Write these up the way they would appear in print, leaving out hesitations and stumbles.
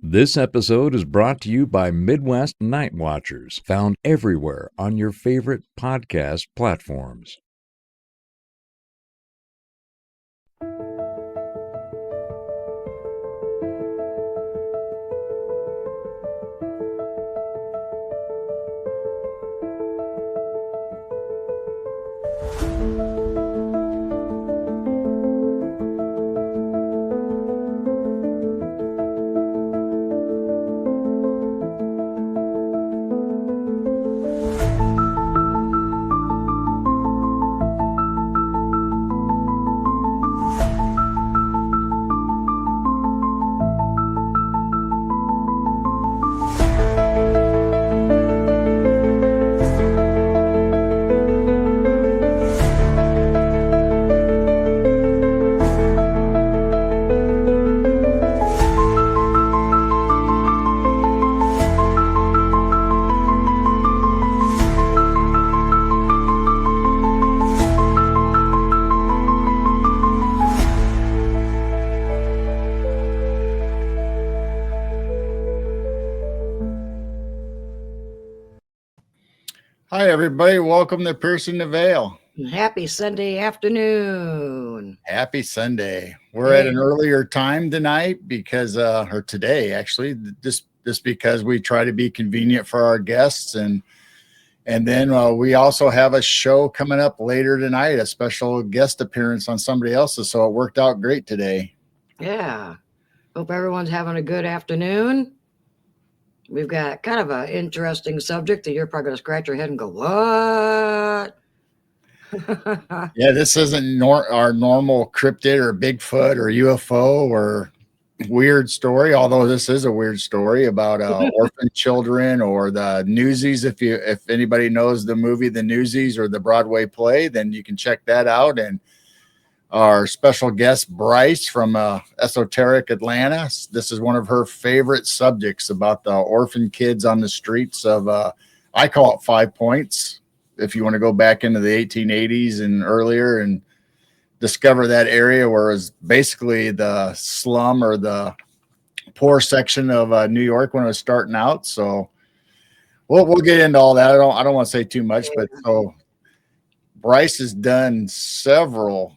This episode is brought to you by Midwest Night Watchers, found everywhere on your favorite podcast platforms. Hi, everybody. Welcome to Piercing the Veil. Happy Sunday afternoon. Happy Sunday. We're at an earlier time tonight because, or today actually, just because we try to be convenient for our guests. And then we also have a show coming up later tonight, a special guest appearance on somebody else's. So it worked out great today. Yeah. Hope everyone's having a good afternoon. We've got kind of an interesting subject that you're probably going to scratch your head and go, what? Yeah, this isn't our normal cryptid or Bigfoot or UFO or weird story, although this is a weird story about orphan children or the Newsies. If anybody knows the movie The Newsies or the Broadway play, then you can check that out. And our special guest, Bryce from Esoteric Atlanta. This is one of her favorite subjects about the orphan kids on the streets of, I call it 5 Points. If you want to go back into the 1880s and earlier and discover that area where it was basically the slum or the poor section of New York when it was starting out. So we'll get into all that. I don't want to say too much, but so Bryce has done several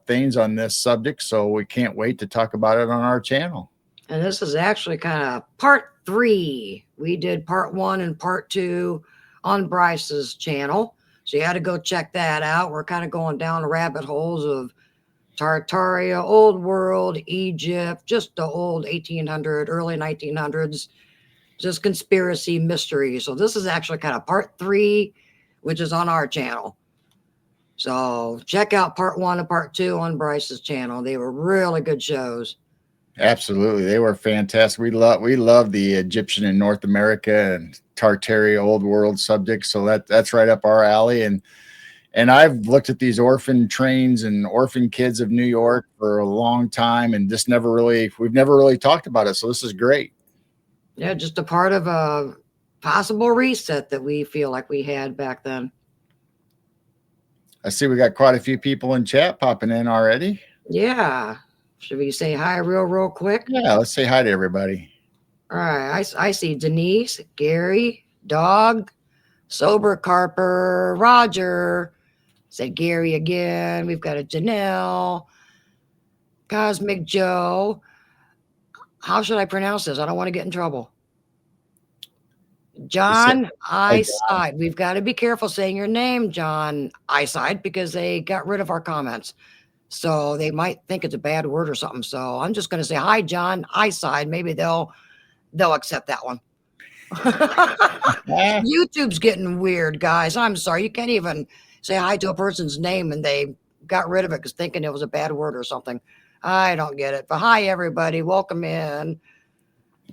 things on this subject, so we can't wait to talk about it on our channel. And this is actually kind of part 3. We did part 1 and part 2 on Bryce's channel, so you had to go check that out. We're kind of going down the rabbit holes of Tartaria, Old World, Egypt, just the old 1800, early 1900s, just conspiracy mystery. So this is actually kind of part 3, which is on our channel. So check out part 1 and part 2 on Bryce's channel. They were really good shows. Absolutely. They were fantastic. We love the Egyptian in North America and Tartaria old world subjects. So that's right up our alley. And I've looked at these orphan trains and orphan kids of New York for a long time and just we've never really talked about it. So this is great. Yeah, just a part of a possible reset that we feel like we had back then. I see we got quite a few people in chat popping in already. Yeah. Should we say hi real quick? Yeah, let's say hi to everybody. All right. I see Denise, Gary, Dog, Sober Carper, Roger. Say Gary again. We've got a Janelle, Cosmic Joe. How should I pronounce this? I don't want to get in trouble. John Eyeside. We've got to be careful saying your name, John Eyeside, because they got rid of our comments. So they might think it's a bad word or something. So I'm just going to say, hi, John Eyeside. Maybe they'll accept that one. YouTube's getting weird, guys. I'm sorry. You can't even say hi to a person's name and they got rid of it because thinking it was a bad word or something. I don't get it. But hi, everybody. Welcome in.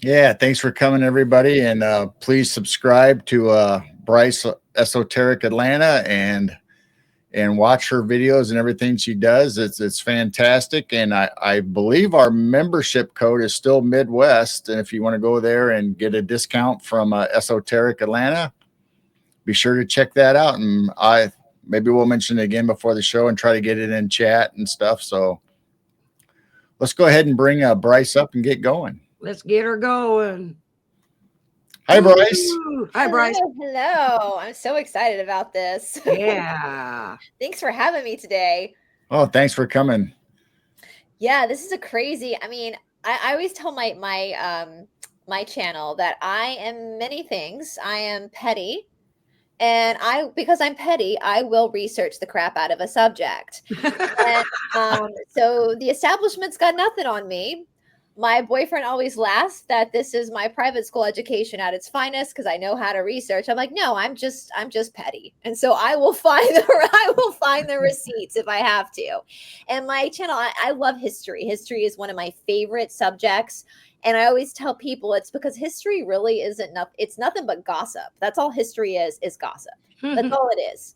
Yeah, thanks for coming, everybody. And please subscribe to Bryce Esoteric Atlanta and watch her videos and everything she does. It's fantastic. And I believe our membership code is still Midwest. And if you want to go there and get a discount from Esoteric Atlanta, be sure to check that out. And maybe we'll mention it again before the show and try to get it in chat and stuff. So let's go ahead and bring Bryce up and get going. Let's get her going. Hi, Bryce. Ooh. Hi, Bryce. Hello. I'm so excited about this. Yeah. Thanks for having me today. Oh, thanks for coming. Yeah, this is a crazy. I mean, I always tell my channel that I am many things. I am petty, and because I'm petty, I will research the crap out of a subject. And so the establishment's got nothing on me. My boyfriend always laughs that this is my private school education at its finest because I know how to research. I'm like, no, I'm just petty, and so I will find the receipts if I have to. And my channel, I love history. History is one of my favorite subjects, and I always tell people it's because history really isn't enough. It's nothing but gossip. That's all history is gossip. That's all it is.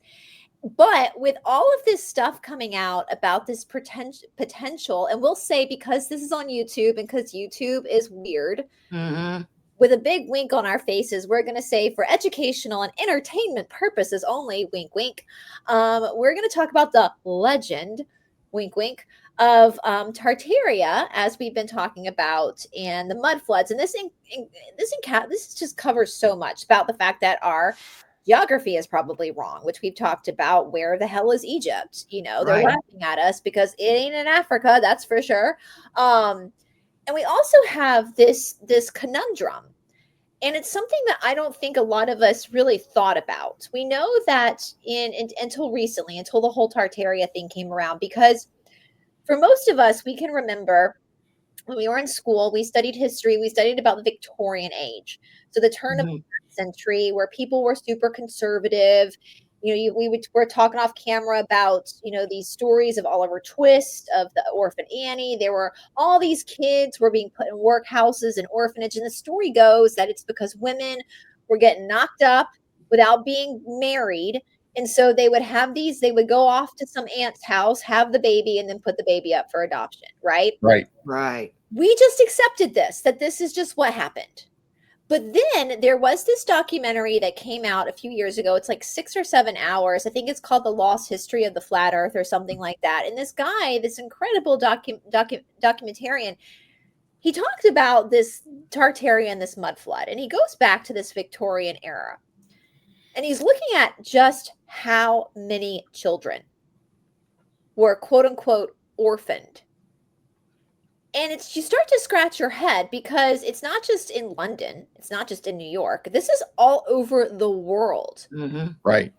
But with all of this stuff coming out about this potential, and we'll say because this is on YouTube and because YouTube is weird, with a big wink on our faces, we're going to say for educational and entertainment purposes only, wink, wink, we're going to talk about the legend, wink, wink, of Tartaria, as we've been talking about, and the mud floods. And this just covers so much about the fact that our geography is probably wrong, which we've talked about. Where the hell is Egypt? They're laughing at us because it ain't in Africa, that's for sure. And we also have this conundrum, and it's something that I don't think a lot of us really thought about. We know that until recently, until the whole Tartaria thing came around, because for most of us, we can remember when we were in school, we studied history, we studied about the Victorian age. So the turn of the century, where people were super conservative. We're talking off camera about, these stories of Oliver Twist, of the Orphan Annie. There were all these kids were being put in workhouses and orphanage. And the story goes that it's because women were getting knocked up without being married. And so they would go off to some aunt's house, have the baby, and then put the baby up for adoption. Right. We just accepted that this is just what happened. But then there was this documentary that came out a few years ago. It's like 6 or 7 hours. I think it's called The Lost History of the Flat Earth or something like that. And this guy, this incredible documentarian, he talked about this Tartaria and this mud flood. And he goes back to this Victorian era. And he's looking at just how many children were, quote unquote, orphaned. And you start to scratch your head, because it's not just in London. It's not just in New York. This is all over the world. Right.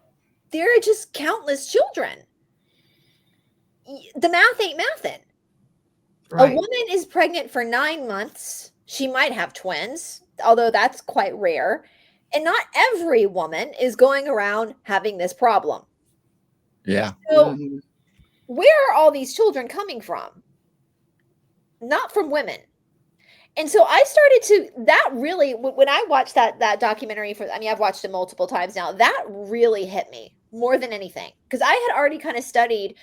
There are just countless children. The math ain't mathin'. Right. A woman is pregnant for 9 months. She might have twins, although that's quite rare. And not every woman is going around having this problem. Yeah. So where are all these children coming from? Not from women. And so I started that really, when I watched that documentary I've watched it multiple times now, that really hit me more than anything. Because I had already kind of studied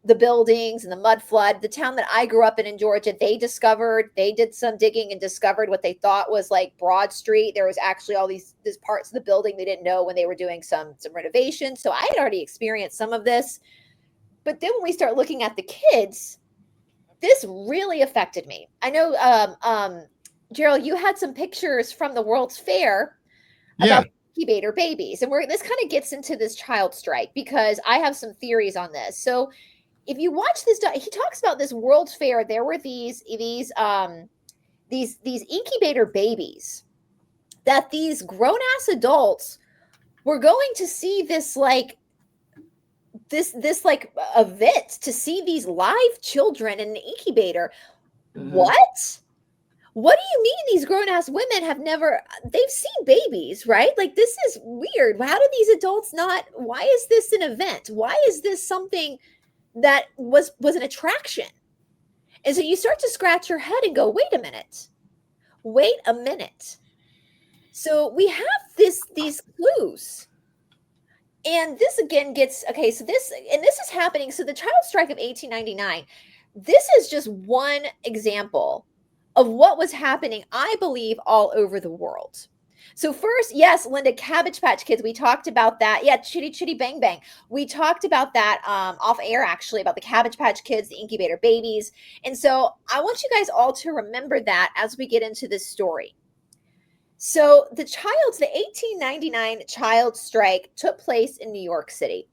the buildings and the mud flood. The town that I grew up in Georgia, they did some digging and discovered what they thought was like Broad Street. There was actually all these parts of the building they didn't know when they were doing some renovations. So I had already experienced some of this. But then when we start looking at the kids, this really affected me. I know, Gerald, you had some pictures from the World's Fair about incubator babies. And this kind of gets into this child strike, because I have some theories on this. So if you watch this, he talks about this World's Fair. There were these incubator babies that these grown-ass adults were going to see this event, to see these live children in an incubator. What do you mean these grown-ass women they've seen babies, right? Like, this is weird. How do these adults why is this an event? Why is this something that was an attraction? And so you start to scratch your head and go, wait a minute. So we have these clues. And this again gets, okay, so this is happening. So the child strike of 1899, this is just one example of what was happening, I believe, all over the world. So first, yes, Linda, Cabbage Patch Kids. We talked about that. Yeah, Chitty Chitty Bang Bang. We talked about that off air, actually, about the Cabbage Patch Kids, the incubator babies. And so I want you guys all to remember that as we get into this story. So the 1899 child strike took place in New York City.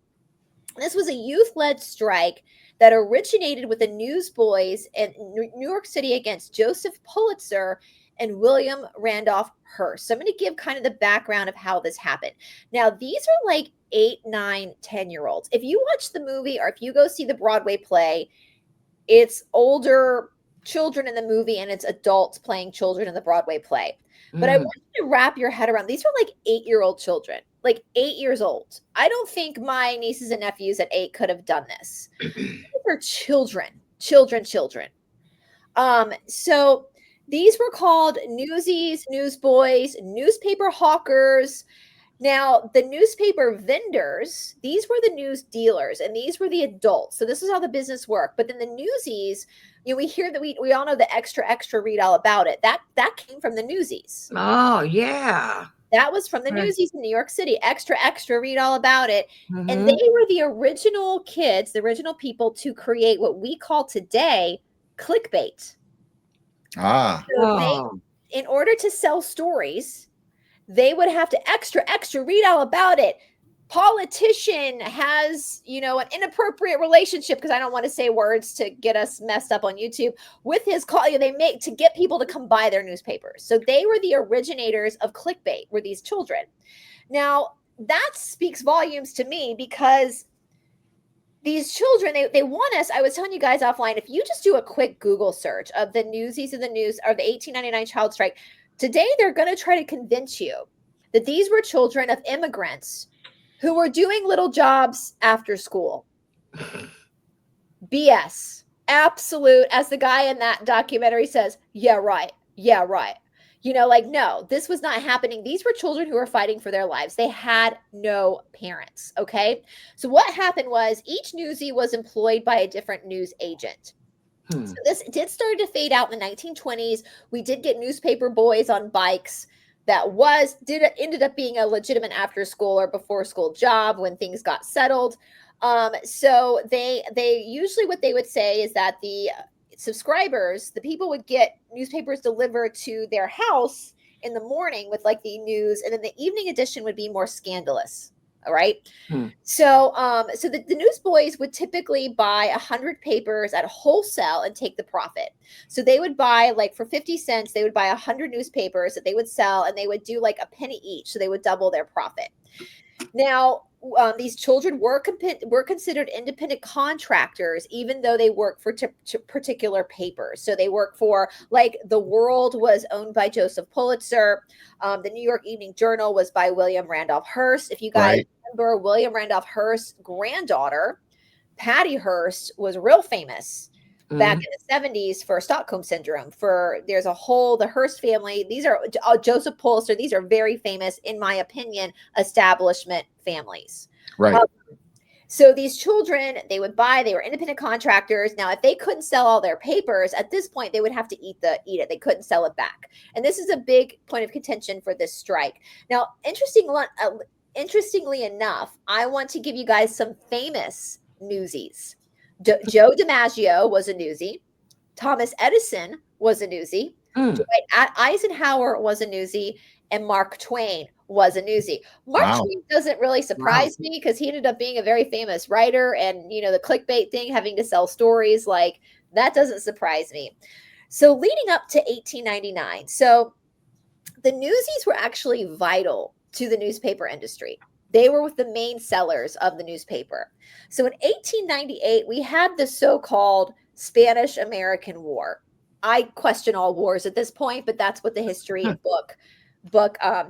This was a youth-led strike that originated with the newsboys in New York City against Joseph Pulitzer and William Randolph Hearst. So I'm going to give kind of the background of how this happened. Now, these are like 8, 9, 10-year-olds. If you watch the movie or if you go see the Broadway play, it's older children in the movie and it's adults playing children in the Broadway play. But I want you to wrap your head around, these are like 8-year-old children, like 8 years old. I don't think my nieces and nephews at 8 could have done this. These are children. So these were called newsies, newsboys, newspaper hawkers. Now, the newspaper vendors, these were the news dealers, and these were the adults. So this is how the business worked. But then the newsies, we hear that we all know the extra, read all about it. That came from the newsies. Oh, yeah. That was from the newsies in New York City. Extra, read all about it. And they were the original kids, the original people to create what we call today clickbait. So in order to sell stories, they would have to extra, read all about it. Politician has, an inappropriate relationship, because I don't want to say words to get us messed up on YouTube, with his call they make to get people to come buy their newspapers. So they were the originators of clickbait, were these children. Now, that speaks volumes to me, because these children, they want us. I was telling you guys offline, if you just do a quick Google search of the newsies of the news or the 1899 child strike, today they're going to try to convince you that these were children of immigrants who were doing little jobs after school. BS. Absolute. As the guy in that documentary says, yeah, right. No, this was not happening. These were children who were fighting for their lives. They had no parents. Okay. So what happened was each newsie was employed by a different news agent. So this did start to fade out in the 1920s. We did get newspaper boys on bikes. That ended up being a legitimate after school or before school job when things got settled. So they usually, what they would say is that the subscribers, the people, would get newspapers delivered to their house in the morning with like the news, and then the evening edition would be more scandalous. All right. So the newsboys would typically buy 100 papers at wholesale and take the profit. So they would buy, like, for 50 cents, they would buy 100 newspapers that they would sell, and they would do like a penny each. So they would double their profit. Now, these children were considered independent contractors, even though they worked for particular papers. So they worked for, like, The World was owned by Joseph Pulitzer. The New York Evening Journal was by William Randolph Hearst. If you guys remember, William Randolph Hearst's granddaughter, Patty Hearst, was real famous back in the 70s for Stockholm Syndrome. There's a whole, the Hearst family, these are Joseph Pulitzer, these are very famous, in my opinion, establishment families. Right. So these children, they were independent contractors. Now, if they couldn't sell all their papers, at this point, they would have to eat it. They couldn't sell it back. And this is a big point of contention for this strike. Now, interestingly enough, I want to give you guys some famous newsies. Joe DiMaggio was a newsie. Thomas Edison was a newsie. Dwight Eisenhower was a newsie. And Mark Twain was a newsie. Mark Twain doesn't really surprise me, because he ended up being a very famous writer, and the clickbait thing, having to sell stories, like, that doesn't surprise me. So leading up to 1899, so the newsies were actually vital to the newspaper industry. They were with the main sellers of the newspaper. So in 1898, we had the so-called Spanish-American War. I question all wars at this point, but that's what the history book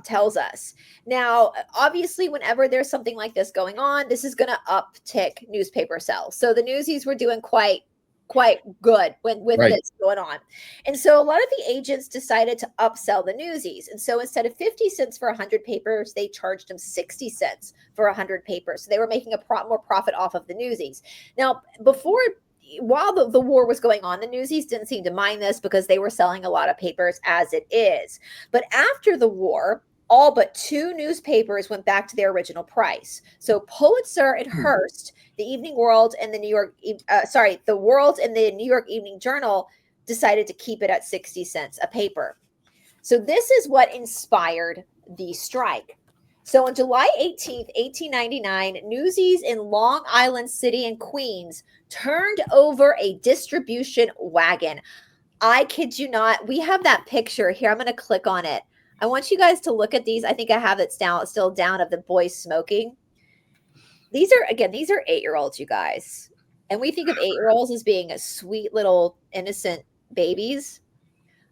tells us. Now, obviously, whenever there's something like this going on, this is going to uptick newspaper sales. So the newsies were doing quite good with this going on. And so a lot of the agents decided to upsell the newsies. And so instead of 50 cents for 100 papers, they charged them 60 cents for 100 papers. So they were making more profit off of the newsies. Now, while the war was going on, the newsies didn't seem to mind this, because they were selling a lot of papers as it is. But after the war, all but 2 newspapers went back to their original price. So Pulitzer and Hearst, the Evening World and the the World and the New York Evening Journal decided to keep it at 60 cents a paper. So this is what inspired the strike. So on July 18th, 1899, Newsies in Long Island City and Queens turned over a distribution wagon. I kid you not. We have that picture here. I'm going to click on it. I want you guys to look at these. I think I have it still down of the boys smoking. These are 8-year-olds, you guys. And we think of 8-year-olds as being a sweet little innocent babies.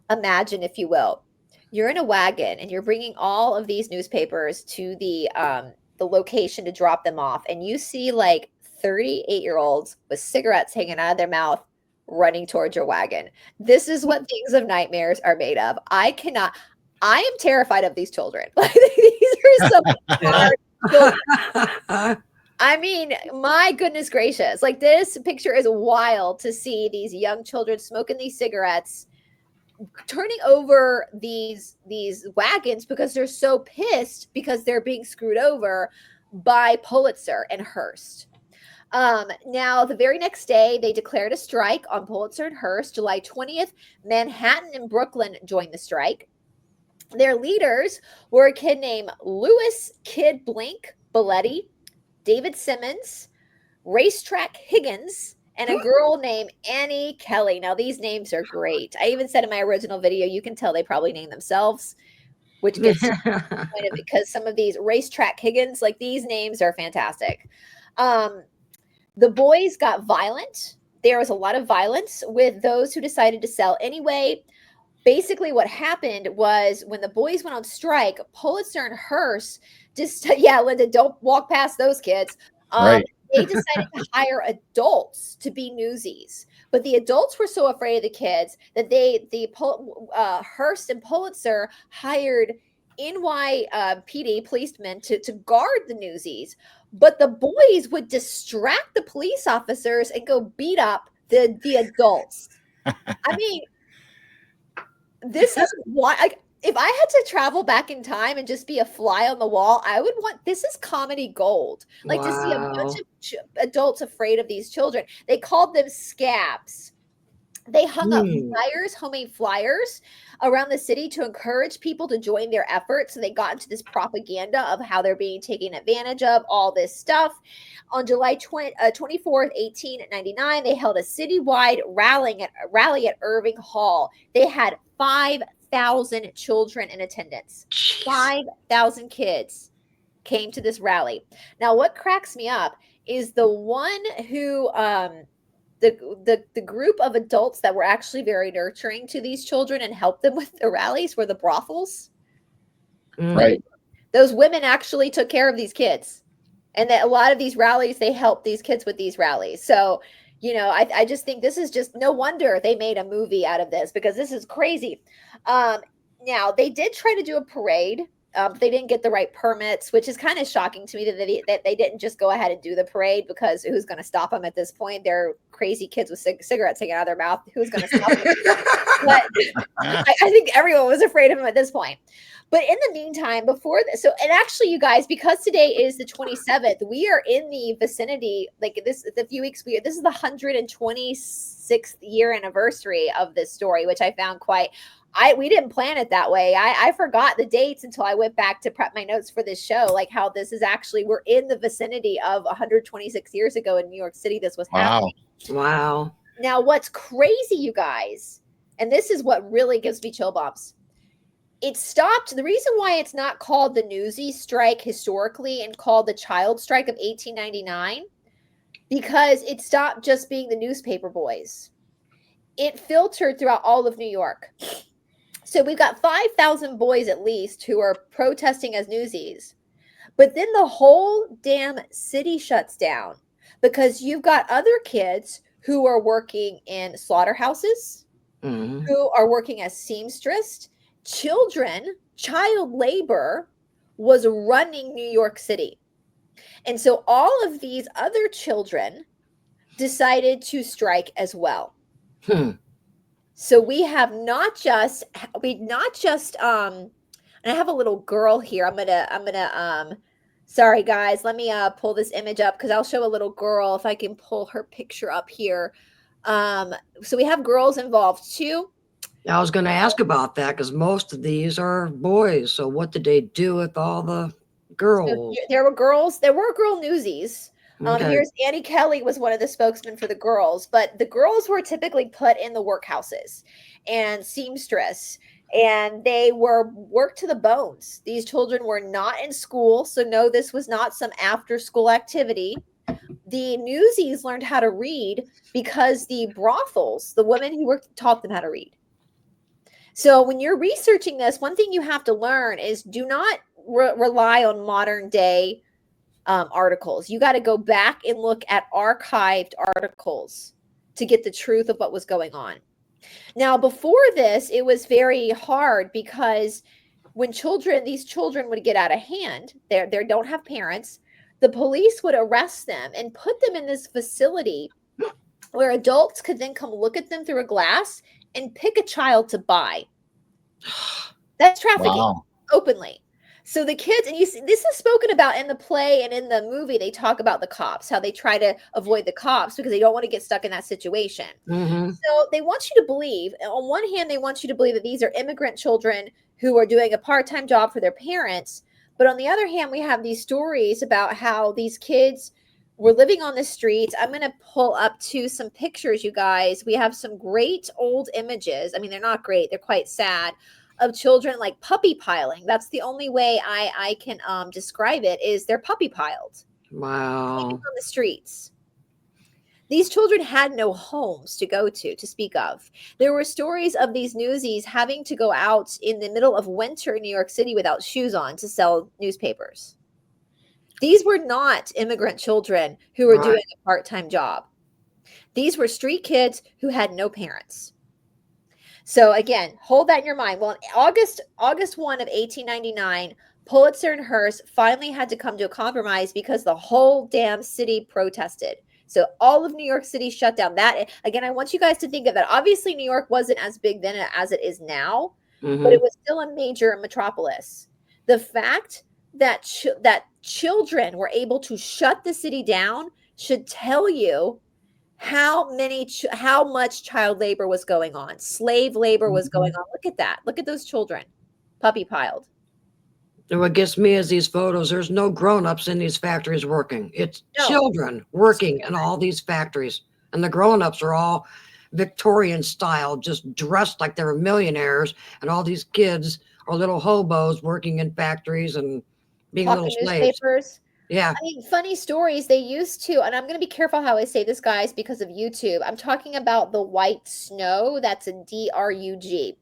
Imagine, if you will, you're in a wagon and you're bringing all of these newspapers to the location to drop them off. And you see like 38-year-olds with cigarettes hanging out of their mouth running towards your wagon. This is what things of nightmares are made of. I am terrified of these children. Like, these are some hard children. I mean, my goodness gracious. Like, this picture is wild to see these young children smoking these cigarettes, turning over these wagons because they're so pissed because they're being screwed over by Pulitzer and Hearst. Now, the very next day, they declared a strike on Pulitzer and Hearst. July 20th, Manhattan and Brooklyn joined the strike. Their leaders were a kid named Louis Kid Blink Belletti, David Simmons, Racetrack Higgins, and a girl named Annie Kelly. Now, these names are great. I even said in my original video, you can tell they probably named themselves, which gets disappointed because some of these Racetrack Higgins, like, these names are fantastic. The boys got violent. There was a lot of violence with those who decided to sell anyway. Basically, what happened was when the boys went on strike, Pulitzer and Hearst Linda, don't walk past those kids. Right. They decided to hire adults to be newsies, but the adults were so afraid of the kids that Hearst and Pulitzer hired NYPD policemen to guard the newsies. But the boys would distract the police officers and go beat up the adults. I mean, this is why, like, if I had to travel back in time and just be a fly on the wall, I would this is comedy gold. Like, to see a bunch of adults afraid of these children. They called them scabs. They hung up homemade flyers around the city to encourage people to join their efforts. So they got into this propaganda of how they're being taken advantage of, all this stuff. On July 24th, 1899, they held a citywide rally at Irving Hall. They had 5,000 children in attendance. 5,000 kids came to this rally. Now, what cracks me up is the one who the group of adults that were actually very nurturing to these children and helped them with the rallies were the brothels. Right. Those women actually took care of these kids. And that a lot of these rallies, they helped these kids with these rallies. So, I just think this is just no wonder they made a movie out of this, because this is crazy. Now, they did try to do a parade. They didn't get the right permits, which is kind of shocking to me that they didn't just go ahead and do the parade, because who's going to stop them at this point? They're crazy kids with cigarettes hanging out of their mouth. Who's going to stop them? But I think everyone was afraid of them at this point. But in the meantime, before this, and actually, you guys, because today is the 27th, we are in the vicinity, like this, a few weeks, this is the 126th year anniversary of this story, which I found we didn't plan it that way. I forgot the dates until I went back to prep my notes for this show, like how this is actually, we're in the vicinity of 126 years ago in New York City. This was happening. Wow. Now, what's crazy, you guys, and this is what really gives me chill bumps. It stopped. The reason why it's not called the Newsy strike historically and called the child strike of 1899, because it stopped just being the newspaper boys. It filtered throughout all of New York. So we've got 5,000 boys at least who are protesting as newsies. But then the whole damn city shuts down, because you've got other kids who are working in slaughterhouses, who are working as seamstress. Child labor was running New York City. And so all of these other children decided to strike as well. So we have not just And I have a little girl here. I'm gonna sorry guys, let me pull this image up because I'll show a little girl if I can pull her picture up here. So we have girls involved too. I was going to ask about that because most of these are boys. So what did they do with all the girls? So there were girls. There were girl newsies. Okay. Here's Annie Kelly was one of the spokesmen for the girls, but the girls were typically put in the workhouses and seamstress, and they were worked to the bones. These children were not in school, so no, this was not some after school activity. The newsies learned how to read because the brothels, the women who worked, taught them how to read. So when you're researching this, one thing you have to learn is do not rely on modern day articles. You got to go back and look at archived articles to get the truth of what was going on. Now, before this, it was very hard because when these children would get out of hand, they don't have parents, the police would arrest them and put them in this facility where adults could then come look at them through a glass and pick a child to buy. That's trafficking openly. So the kids, and you see, this is spoken about in the play and in the movie. They talk about the cops, how they try to avoid the cops because they don't want to get stuck in that situation. Mm-hmm. So they want you to believe, on one hand, they want you to believe that these are immigrant children who are doing a part-time job for their parents. But on the other hand, we have these stories about how these kids were living on the streets. I'm going to pull up some pictures, you guys. We have some great old images. I mean, they're not great. They're quite sad. Of children like puppy piling. That's the only way I can describe it is they're puppy piled. Wow. On the streets. These children had no homes to go to speak of. There were stories of these newsies having to go out in the middle of winter in New York City without shoes on to sell newspapers. These were not immigrant children who were doing a part-time job. These were street kids who had no parents. So again, hold that in your mind. Well, in August 1 of 1899, Pulitzer and Hearst finally had to come to a compromise because the whole damn city protested. So all of New York City shut down. That, again, I want you guys to think of that. Obviously, New York wasn't as big then as it is now, but it was still a major metropolis. The fact that children were able to shut the city down should tell you how much child labor was going on. Slave labor was going on. Look at that. Look at those children, puppy piled. And what gets me is these photos. There's no grown-ups in these factories working. It's children working in all these factories. And the grown-ups are all Victorian style, just dressed like they were millionaires. And all these kids are little hobos working in factories and being little slaves. Newspapers. Yeah. I mean, funny stories. They used to, and I'm going to be careful how I say this, guys, because of YouTube. I'm talking about the white snow. That's a DRUG.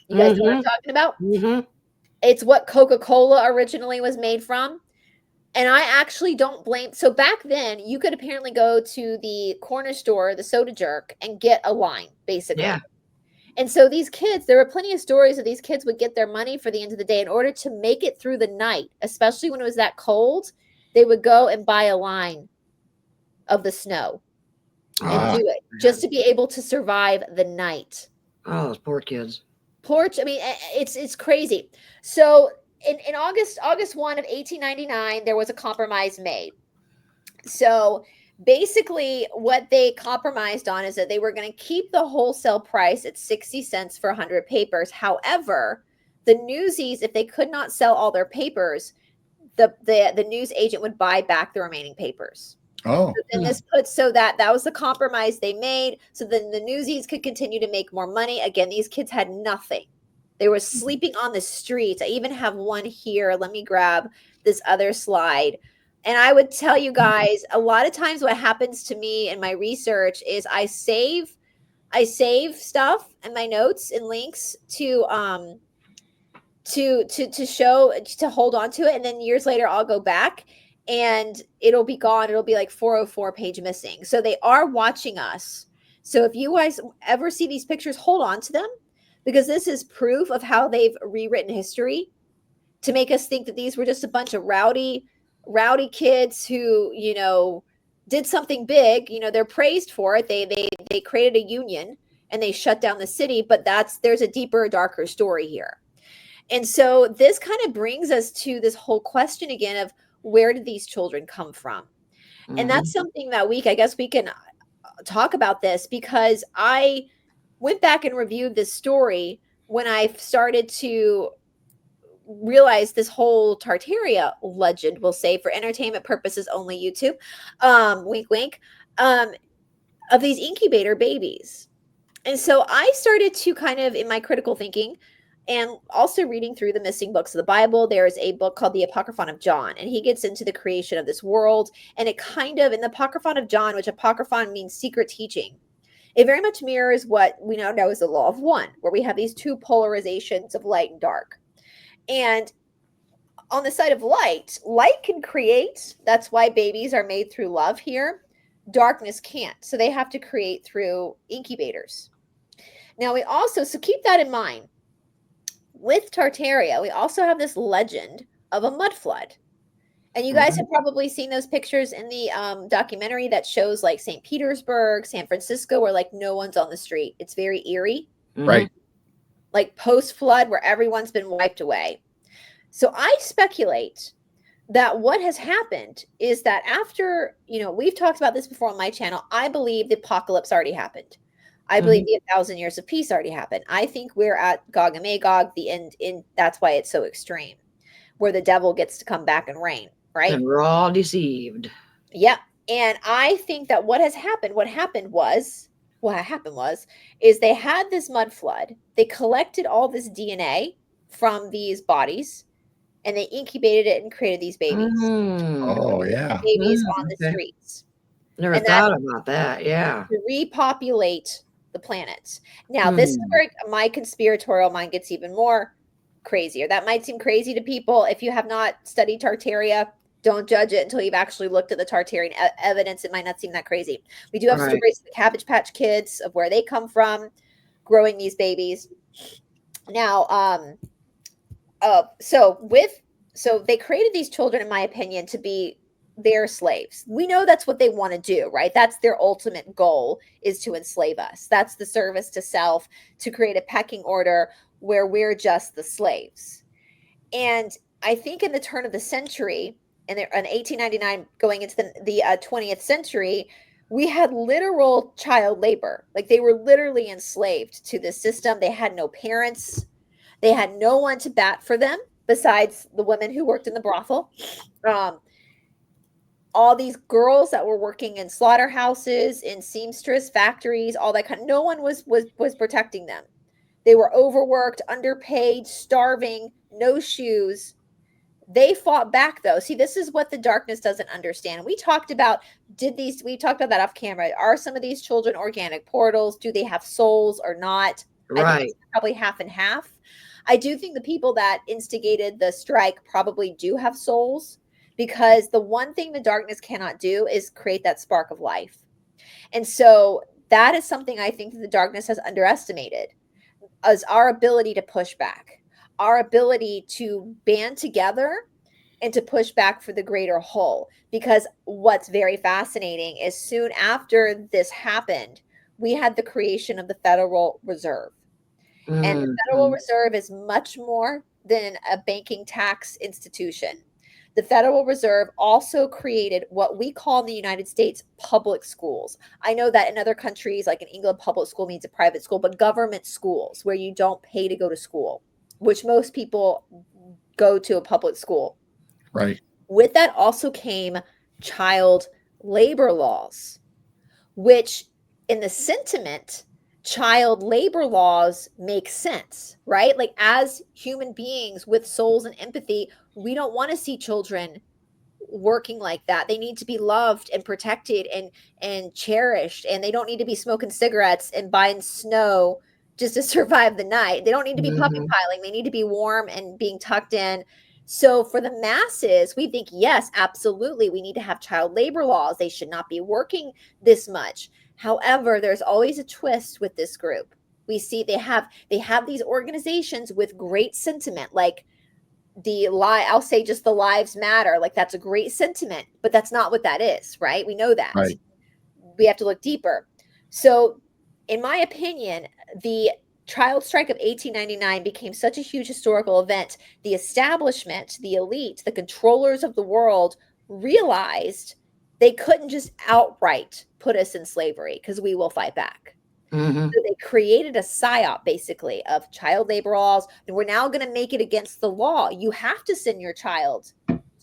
You guys know what I'm talking about? Mm-hmm. It's what Coca-Cola originally was made from. And I actually don't blame. So back then, you could apparently go to the corner store, the soda jerk, and get a line, basically. Yeah. And so these kids, there were plenty of stories that these kids would get their money for the end of the day in order to make it through the night, especially when it was that cold. They would go and buy a line of the snow and do it just to be able to survive the night. Oh, those poor kids. I mean, it's crazy. So in August 1 of 1899, there was a compromise made. So basically what they compromised on is that they were going to keep the wholesale price at 60 cents for 100 papers. However, the newsies, if they could not sell all their papers, the news agent would buy back the remaining papers. And this puts that was the compromise they made. So then the newsies could continue to make more money. Again, these kids had nothing. They were sleeping on the streets. I even have one here. Let me grab this other slide. And I would tell you guys, a lot of times what happens to me in my research is I save stuff in my notes and links to show, to hold on to it. And then years later, I'll go back and it'll be gone. It'll be like 404 page missing. So they are watching us. So if you guys ever see these pictures, hold on to them, because this is proof of how they've rewritten history to make us think that these were just a bunch of rowdy kids who, did something big. They're praised for it. They created a union and they shut down the city, but there's a deeper, darker story here. And so this kind of brings us to this whole question again of where did these children come from? And that's something that I guess we can talk about this, because I went back and reviewed this story when I started to realize this whole Tartaria legend, we'll say for entertainment purposes only, YouTube, wink, wink, of these incubator babies. And so I started to kind of, in my critical thinking, and also reading through the missing books of the Bible, there's a book called the Apocryphon of John, and he gets into the creation of this world. And it kind of, in the Apocryphon of John, which Apocryphon means secret teaching, it very much mirrors what we now know as the law of one, where we have these two polarizations of light and dark. And on the side of light can create. That's why babies are made through love here. Darkness can't. So they have to create through incubators. Now we also, so keep that in mind. With Tartaria, we also have this legend of a mud flood. And you guys have probably seen those pictures in the documentary that shows like St. Petersburg, San Francisco, where like no one's on the street. It's very eerie. Right. Like post-flood where everyone's been wiped away. So I speculate that what has happened is that after, we've talked about this before on my channel, I believe the apocalypse already happened. I believe the 1,000 years of peace already happened. I think we're at Gog and Magog, the end. That's why it's so extreme, where the devil gets to come back and reign, right? And we're all deceived. Yep. And I think that what happened was is they had this mud flood. They collected all this DNA from these bodies, and they incubated it and created these babies. Oh, yeah. Babies on the streets. Never thought about that. Yeah. To repopulate the planet. Now, this is where my conspiratorial mind gets even more crazier. That might seem crazy to people. If you have not studied Tartaria, don't judge it until you've actually looked at the Tartarian evidence. It might not seem that crazy. We do have stories of the Cabbage Patch Kids, of where they come from, growing these babies. Now, so they created these children, in my opinion, to be their slaves. We know that's what they want to do, right? That's their ultimate goal, is to enslave us. That's the service to self, to create a pecking order where we're just the slaves. And I think in the turn of the century, in 1899 going into the 20th century, we had literal child labor. Like they were literally enslaved to this system. They had no parents. They had no one to bat for them besides the women who worked in the brothel. All these girls that were working in slaughterhouses, in seamstress factories, all that kind of, no one was protecting them. They were overworked, underpaid, starving, no shoes. They fought back though. See, this is what the darkness doesn't understand. We talked about that off camera. Are some of these children organic portals? Do they have souls or not? Right. I think it's probably half and half. I do think the people that instigated the strike probably do have souls, because the one thing the darkness cannot do is create that spark of life. And so that is something I think that the darkness has underestimated, is our ability to push back, our ability to band together and to push back for the greater whole. Because what's very fascinating is soon after this happened, we had the creation of the Federal Reserve. And the Federal Reserve is much more than a banking tax institution. The Federal Reserve also created what we call in the United States public schools. I know that in other countries, like in England, public school means a private school, but government schools where you don't pay to go to school, which most people go to a public school. Right. With that also came child labor laws, which in the sentiment, child labor laws make sense, right? Like as human beings with souls and empathy, we don't want to see children working like that. They need to be loved and protected and cherished, and they don't need to be smoking cigarettes and buying snow just to survive the night. They don't need to be puppy piling. They need to be warm and being tucked in. So for the masses, we think, yes, absolutely, we need to have child labor laws. They should not be working this much. However, there's always a twist with this group. We see they have these organizations with great sentiment, like I'll say just the lives matter. Like that's a great sentiment, but that's not what that is, right? We know that. Right. We have to look deeper. So in my opinion, the child strike of 1899 became such a huge historical event, the establishment, the elite, the controllers of the world realized they couldn't just outright put us in slavery because we will fight back. Mm-hmm. So they created a psyop basically of child labor laws. And we're now going to make it against the law. You have to send your child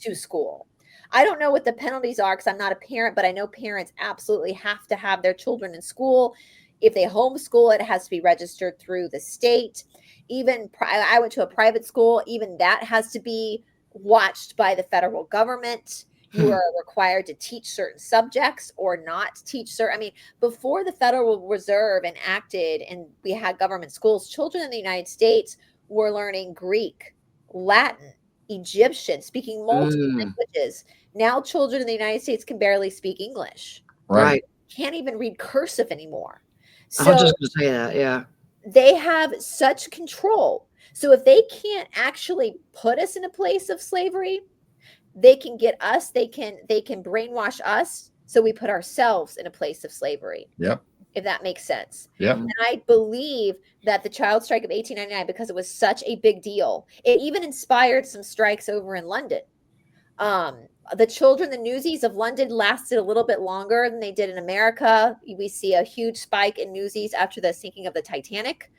to school. I don't know what the penalties are because I'm not a parent, but I know parents absolutely have to have their children in school. If they homeschool, it has to be registered through the state. Even I went to a private school. Even that has to be watched by the federal government. You are required to teach certain subjects or not teach certain. I mean, before the Federal Reserve enacted and we had government schools, children in the United States were learning Greek, Latin, Egyptian, speaking multiple languages. Now children in the United States can barely speak English. Right. Can't even read cursive anymore. I So was just going to say that, yeah. they have such control. So if they can't actually put us in a place of slavery, they can get us, they can brainwash us. So we put ourselves in a place of slavery. Yep. If that makes sense. Yep. And I believe that the child strike of 1899, because it was such a big deal, it even inspired some strikes over in London. The children, the Newsies of London lasted a little bit longer than they did in America. We see a huge spike in Newsies after the sinking of the Titanic,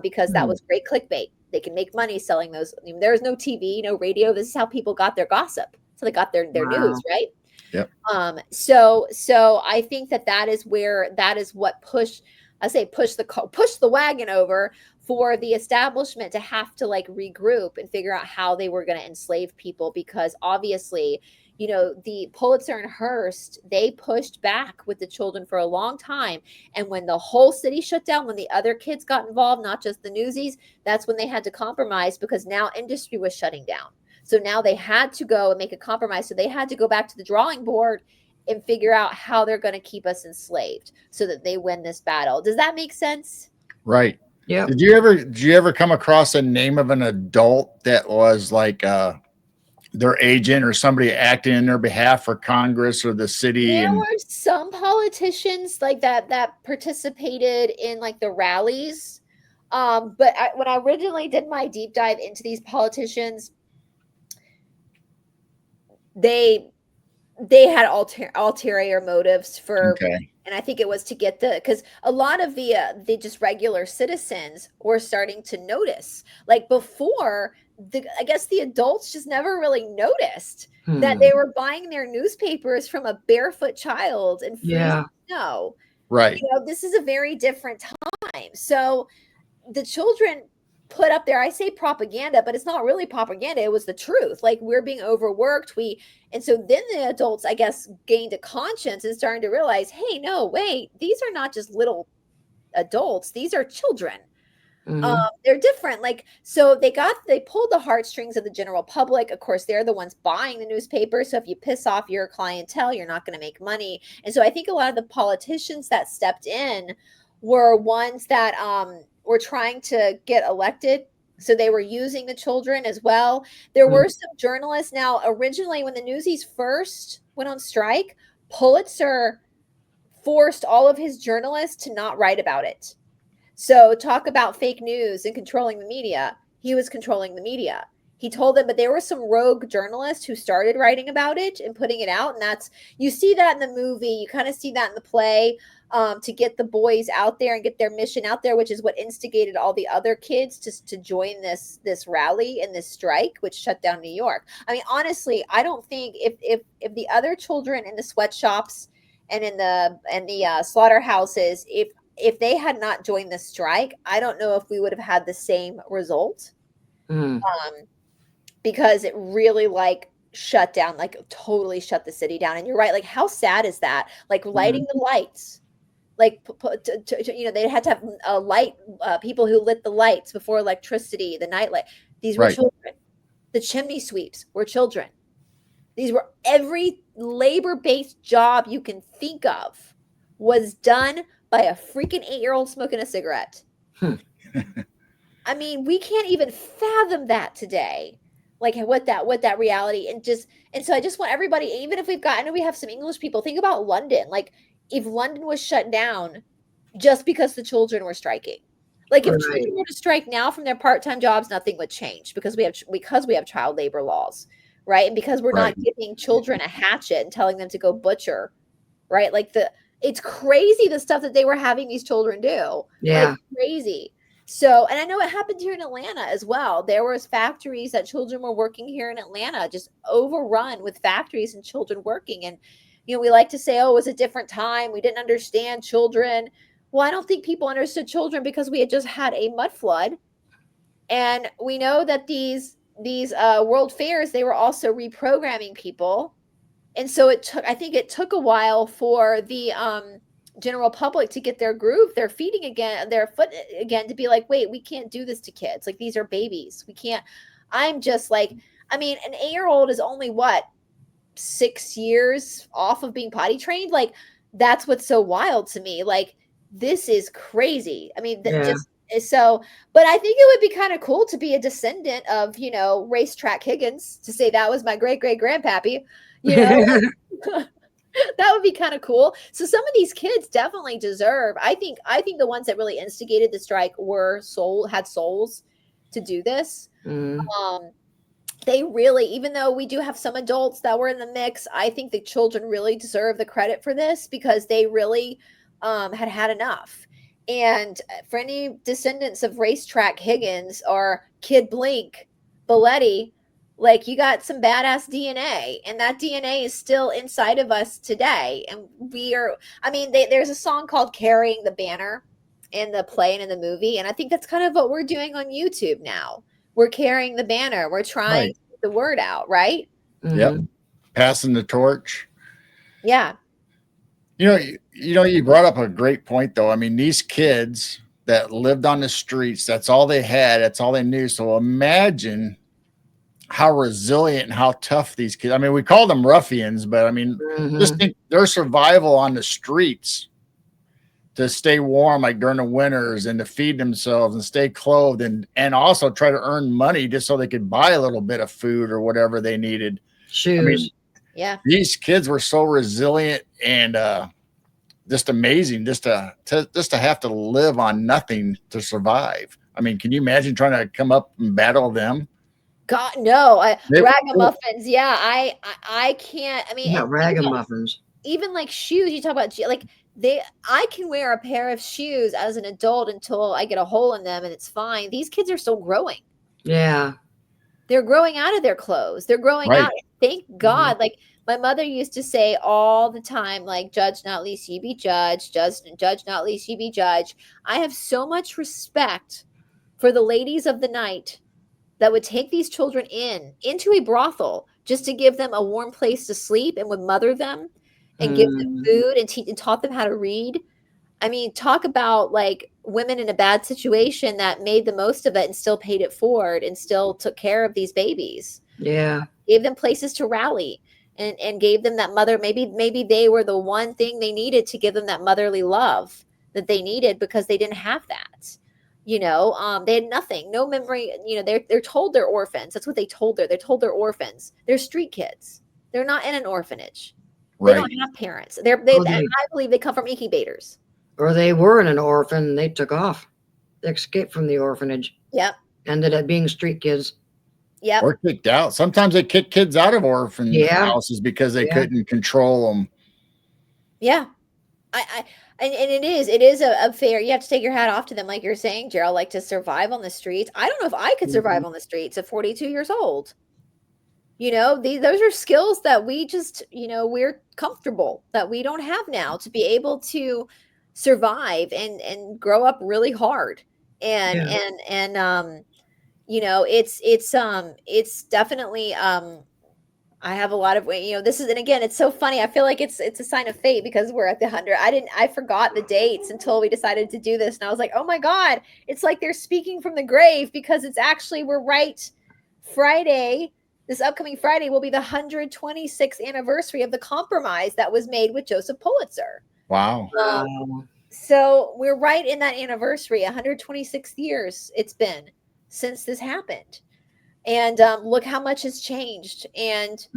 because that was great clickbait. They can make money selling those. I mean, there was no TV, no radio. This is how people got their gossip. So they got their news, right? Yep. So I think that is what pushed the wagon over for the establishment to have to like regroup and figure out how they were going to enslave people, because obviously, you know, the Pulitzer and Hearst, they pushed back with the children for a long time. And when the whole city shut down, when the other kids got involved, not just the Newsies, that's when they had to compromise, because now industry was shutting down. So now they had to go and make a compromise. So they had to go back to the drawing board and figure out how they're going to keep us enslaved so that they win this battle. Does that make sense? Right. Yeah. Did you ever come across a name of an adult that was like their agent or somebody acting in their behalf for Congress or the city? There were some politicians like that participated in like the rallies. But when I originally did my deep dive into these politicians, they had ulterior motives for, and I think it was to get because a lot of the just regular citizens were starting to notice, like before, I guess the adults just never really noticed that they were buying their newspapers from a barefoot child in freezing snow. Right. You know, this is a very different time. So the children put up there, I say propaganda, but it's not really propaganda. It was the truth. Like, we're being overworked. And so then the adults, I guess, gained a conscience and starting to realize, hey, no, wait, these are not just little adults. These are children. They're different. Like, so they pulled the heartstrings of the general public. Of course, they're the ones buying the newspaper. So if you piss off your clientele, you're not going to make money. And so I think a lot of the politicians that stepped in were ones that were trying to get elected. So they were using the children as well. There were some journalists. Now, originally, when the Newsies first went on strike, Pulitzer forced all of his journalists to not write about it. So talk about fake news and controlling the media. He was controlling the media. He told them, but there were some rogue journalists who started writing about it and putting it out. And you see that in the movie. You kind of see that in the play, to get the boys out there and get their mission out there, which is what instigated all the other kids to join this rally and this strike, which shut down New York. I mean, honestly, I don't think if the other children in the sweatshops and in the slaughterhouses, if they had not joined the strike, I don't know if we would have had the same result. Because it really shut down, totally shut the city down. And you're right. Like, how sad is that? Like lighting the lights, they had to have a light, people who lit the lights before electricity, the nightlight. These were children. The chimney sweeps were children. These were every labor-based job you can think of was done by a freaking 8-year-old smoking a cigarette. I mean, we can't even fathom that today. Like what that reality and so I just want everybody, even if I know we have some English people, think about London. Like, if London was shut down just because the children were striking, Like if Right. children were to strike now from their part-time jobs, nothing would change because we have child labor laws, right? And because we're not giving children a hatchet and telling them to go butcher, right? Like it's crazy the stuff that they were having these children do. Yeah. Like crazy. So, and I know it happened here in Atlanta as well. There was factories that children were working here in Atlanta, just overrun with factories and children working. And, you know, we like to say, oh, it was a different time. We didn't understand children. Well, I don't think people understood children because we had just had a mud flood. And we know that these world fairs, they were also reprogramming people. And so I think it took a while for the general public to get their groove, their feeding again, their foot again, to be like, wait, we can't do this to kids. Like, these are babies. We can't. I'm just like, I mean, an 8-year-old is only what, 6 years off of being potty trained. Like, that's what's so wild to me. Like, this is crazy. I mean, just so, but I think it would be kind of cool to be a descendant of, you know, Racetrack Higgins, to say that was my great great grandpappy, you know. That would be kind of cool. So some of these kids definitely deserve. I think the ones that really instigated the strike had souls to do this. They really, even though we do have some adults that were in the mix, I think the children really deserve the credit for this because they really had enough. And for any descendants of Racetrack Higgins or Kid Blink, Belletti, like, you got some badass DNA, and that DNA is still inside of us today. And there's a song called Carrying the Banner in the play and in the movie. And I think that's kind of what we're doing on YouTube now. We're carrying the banner. We're trying to get the word out, right? Yep. Passing the torch. Yeah. You brought up a great point, though. I mean, these kids that lived on the streets, that's all they had. That's all they knew. So imagine how resilient and how tough these kids. I mean, we call them ruffians, but I mean, just think their survival on the streets to stay warm, like during the winters, and to feed themselves and stay clothed, and also try to earn money just so they could buy a little bit of food or whatever they needed. Shoes. I mean, yeah, these kids were so resilient and just amazing just to have to live on nothing to survive. I mean, can you imagine trying to come up and battle them? God, no. Ragamuffins. Yeah, I can't. I mean, yeah, ragamuffins. Even like shoes, you talk about, like, I can wear a pair of shoes as an adult until I get a hole in them and it's fine. These kids are still growing. Yeah. They're growing out of their clothes. They're growing out. Thank God. Like, my mother used to say all the time, like, judge not lest ye be judged, judge not lest ye be judged. I have so much respect for the ladies of the night that would take these children into a brothel just to give them a warm place to sleep, and would mother them and give them food and taught them how to read. I mean, talk about, like, women in a bad situation that made the most of it and still paid it forward and still took care of these babies. Yeah. Gave them places to rally and gave them that mother. Maybe they were the one thing they needed to give them that motherly love that they needed, because they didn't have that. You know, they had nothing, no memory. You know, they're told they're orphans. That's what they told her. They're told they're orphans. They're street kids. They're not in an orphanage. They don't have parents. I believe they come from incubators. Or they were in an orphan and they took off. They escaped from the orphanage. Yep. Ended up being street kids. Yep. Or kicked out. Sometimes they kick kids out of orphan houses because they couldn't control them. Yeah. And it is a fair, you have to take your hat off to them, like you're saying, Gerald, like, to survive on the streets. I don't know if I could survive on the streets at 42 years old. You know, those are skills that we just, you know, we're comfortable that we don't have now, to be able to survive and grow up really hard. And you know, it's definitely, I have a lot of, you know, this is, and again, it's so funny. I feel like it's a sign of fate because we're at the 100. I forgot the dates until we decided to do this. And I was like, oh my God, it's like they're speaking from the grave, because it's actually, we're right. Friday, this upcoming Friday, will be the 126th anniversary of the compromise that was made with Joseph Pulitzer. Wow. So we're right in that anniversary, 126 years it's been since this happened. And look how much has changed. And,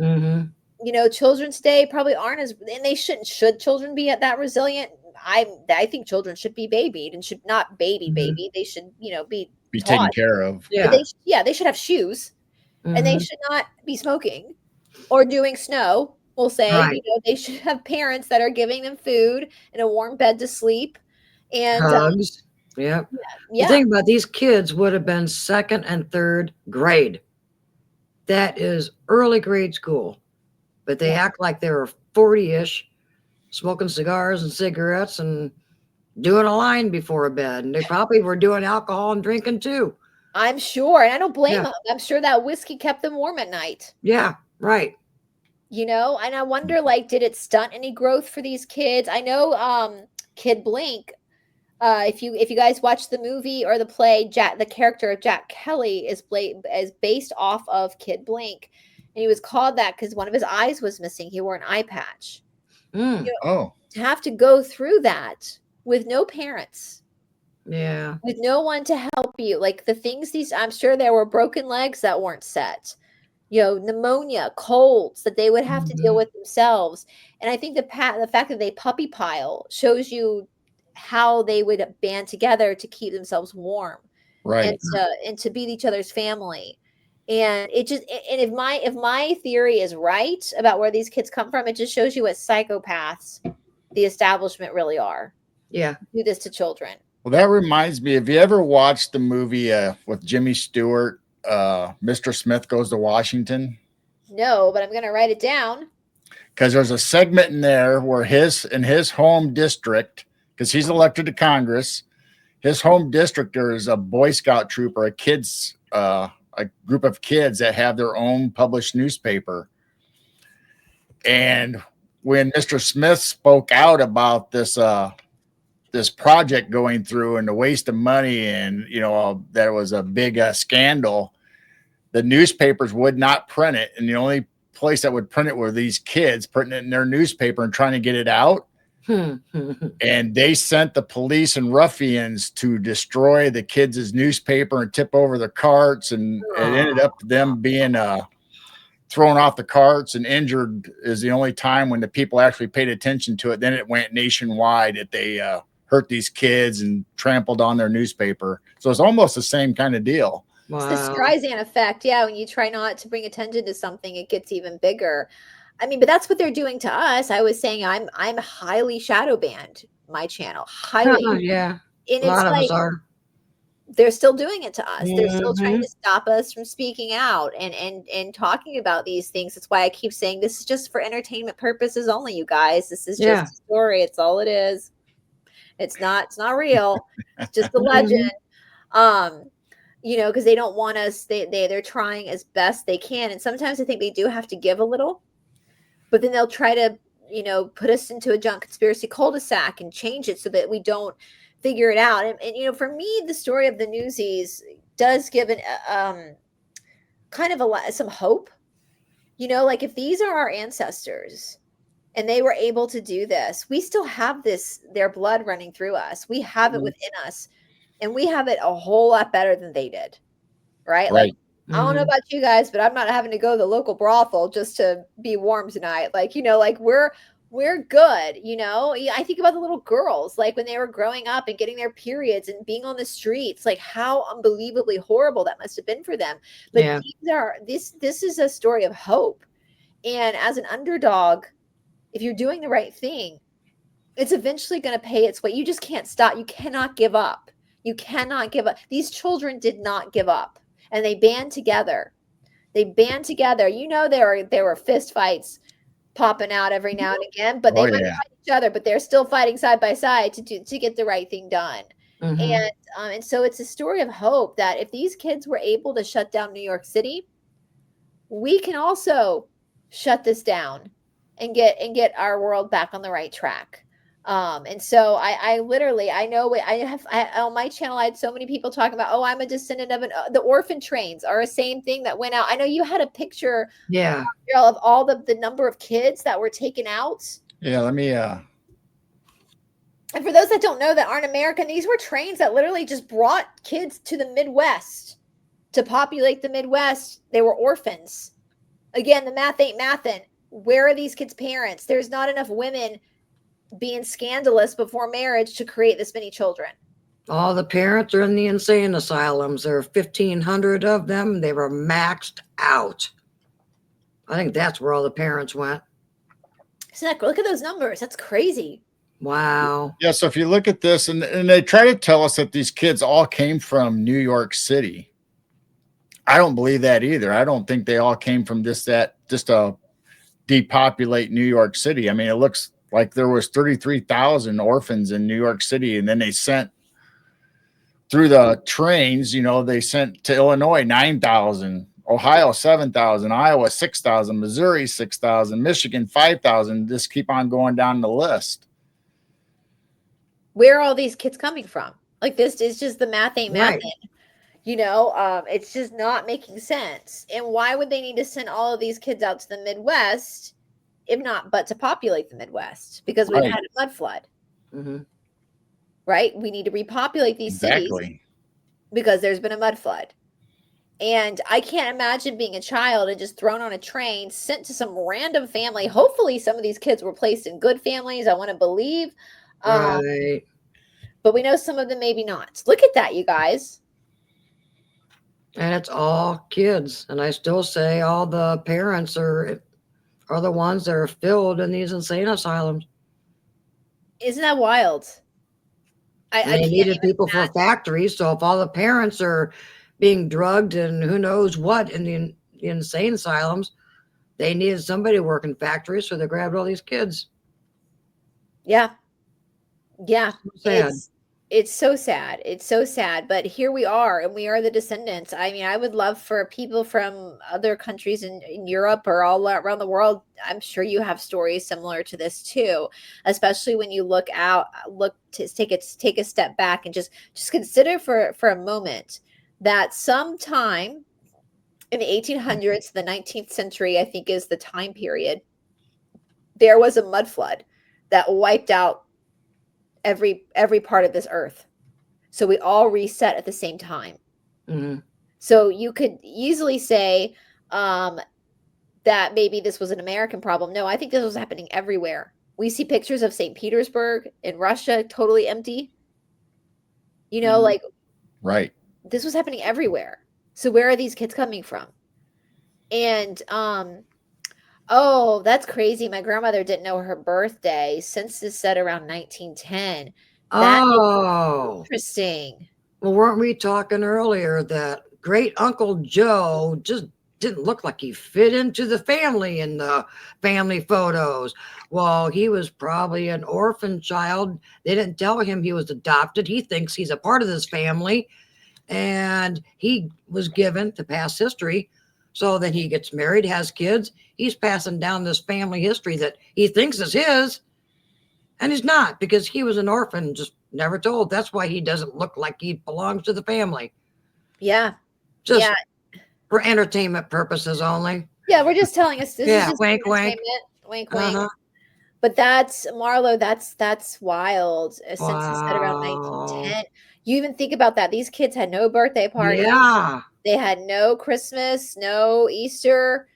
you know, Children's Day probably aren't as, and they shouldn't, should children be that resilient? I think children should be babied and should not baby. They should, be taken taught. care of. Yeah. But they should have shoes, and they should not be smoking or doing snow. We'll say, Right. they should have parents that are giving them food and a warm bed to sleep. And Hugs. Yep. yeah, The thing about these kids would have been 2nd and 3rd grade. That is early grade school. But they act like they were 40-ish, smoking cigars and cigarettes and doing a line before bed. And they probably were doing alcohol and drinking too. I'm sure. And I don't blame them. I'm sure that whiskey kept them warm at night. Yeah, right. And I wonder, did it stunt any growth for these kids? I know Kid Blink, if you guys watch the movie or the play, the character of Jack Kelly is based off of Kid Blink. And he was called that because one of his eyes was missing. He wore an eye patch. To have to go through that with no parents. Yeah. With no one to help you. Like the things I'm sure there were broken legs that weren't set. Pneumonia, colds that they would have to deal with themselves. And I think the fact that they puppy pile shows you how they would band together to keep themselves warm. Right. And to be each other's family. And if my theory is right about where these kids come from, it just shows you what psychopaths the establishment really are. Yeah. Do this to children. Well, that reminds me, have you ever watched the movie with Jimmy Stewart, Mr. Smith Goes to Washington? No, but I'm going to write it down. Because there's a segment in there where in his home district, because he's elected to Congress, his home district, there is a Boy Scout troop or a group of kids that have their own published newspaper. And when Mr. Smith spoke out about this project going through and the waste of money and, that was a big scandal, the newspapers would not print it. And the only place that would print it were these kids putting it in their newspaper and trying to get it out. And they sent the police and ruffians to destroy the kids' newspaper and tip over the carts. And it ended up them being thrown off the carts and injured is the only time when the people actually paid attention to it. Then it went nationwide that they hurt these kids and trampled on their newspaper. So it's almost the same kind of deal. Wow. It's the Streisand effect. Yeah. When you try not to bring attention to something, it gets even bigger. I mean, but that's what they're doing to us. I was saying I'm highly shadow banned my channel. Highly. Yeah. And A lot it's of us are. They're still doing it to us. They're still trying to stop us from speaking out and talking about these things. That's why I keep saying this is just for entertainment purposes only, you guys. This is just a story. It's all it is. It's not real. It's just a legend. Because they don't want us, they're trying as best they can. And sometimes I think they do have to give a little, but then they'll try to, put us into a junk conspiracy cul-de-sac and change it so that we don't figure it out. And for me, the story of the Newsies does give an kind of some hope. Like if these are our ancestors and they were able to do this, we still have their blood running through us. We have it within us, and we have it a whole lot better than they did. Right. Like, I don't know about you guys, but I'm not having to go to the local brothel just to be warm tonight. Like, we're good. I think about the little girls, like when they were growing up and getting their periods and being on the streets, like how unbelievably horrible that must have been for them. But this is a story of hope. And as an underdog, if you're doing the right thing, it's eventually going to pay its way. You just can't stop. You cannot give up. You cannot give up. These children did not give up. And they band together. There were fist fights popping out every now and again, but they might fight each other, but they're still fighting side by side to get the right thing done. And so it's a story of hope that if these kids were able to shut down New York City, we can also shut this down and get our world back on the right track. And so I know on my channel, I had so many people talking about, I'm a descendant of the orphan trains are the same thing that went out. I know you had a picture of all the number of kids that were taken out. Yeah. Let me, and for those that don't know that aren't American, these were trains that literally just brought kids to the Midwest to populate the Midwest. They were orphans. Again, the math ain't mathin'. Where are these kids' parents? There's not enough women being scandalous before marriage to create this many children. All the parents are in the insane asylums. There are 1,500 of them. They were maxed out. I think that's where all the parents went. Look at those numbers. That's crazy. Wow. Yeah, so if you look at this, and they try to tell us that these kids all came from New York City. I don't believe that either. I don't think they all came from just to depopulate New York City. I mean, it looks like there was 33,000 orphans in New York City, and then they sent through the trains, they sent to Illinois 9,000, Ohio 7,000, Iowa 6,000, Missouri 6,000, Michigan 5,000. Just keep on going down the list. Where are all these kids coming from? Like, this is just the math ain't math. Right. It's just not making sense. And why would they need to send all of these kids out to the Midwest, if not but to populate the Midwest? Because we've had a mud flood. Mm-hmm. Right? We need to repopulate these cities because there's been a mud flood. And I can't imagine being a child and just thrown on a train, sent to some random family. Hopefully some of these kids were placed in good families, I want to believe. Right. But we know some of them maybe not. Look at that, you guys. And it's all kids. And I still say all the parents are the ones that are filled in these insane asylums. Isn't that wild? They needed people for factories. So if all the parents are being drugged and who knows what in the insane asylums, they needed somebody working factories. So they grabbed all these kids. Yeah. Yeah. Sad. It's so sad. It's so sad. But here we are, and we are the descendants. I mean, I would love for people from other countries in Europe or all around the world. I'm sure you have stories similar to this too, especially when you look to take a step back and just consider for a moment that sometime in the 1800s, the 19th century, I think is the time period, there was a mud flood that wiped out every part of this earth. So we all reset at the same time. Mm-hmm. So you could easily say that maybe this was an American problem. No, I think this was happening everywhere. We see pictures of St. Petersburg in Russia totally empty. Like, right. This was happening everywhere. So where are these kids coming from? And oh, that's crazy. My grandmother didn't know her birthday. Census said around 1910. That is interesting. Well, weren't we talking earlier that great Uncle Joe just didn't look like he fit into the family in the family photos? Well, he was probably an orphan child. They didn't tell him he was adopted. He thinks he's a part of this family, and he was given the past history. So then he gets married, has kids. He's passing down this family history that he thinks is his. And he's not, because he was an orphan, just never told. That's why he doesn't look like he belongs to the family. Yeah. Just for entertainment purposes only. Yeah, we're just telling us this is just wink, wink. Wink, wink. But that's, Marlo, that's wild. Since it said around 1910. You even think about that. These kids had no birthday party. Yeah. They had no Christmas, no Easter.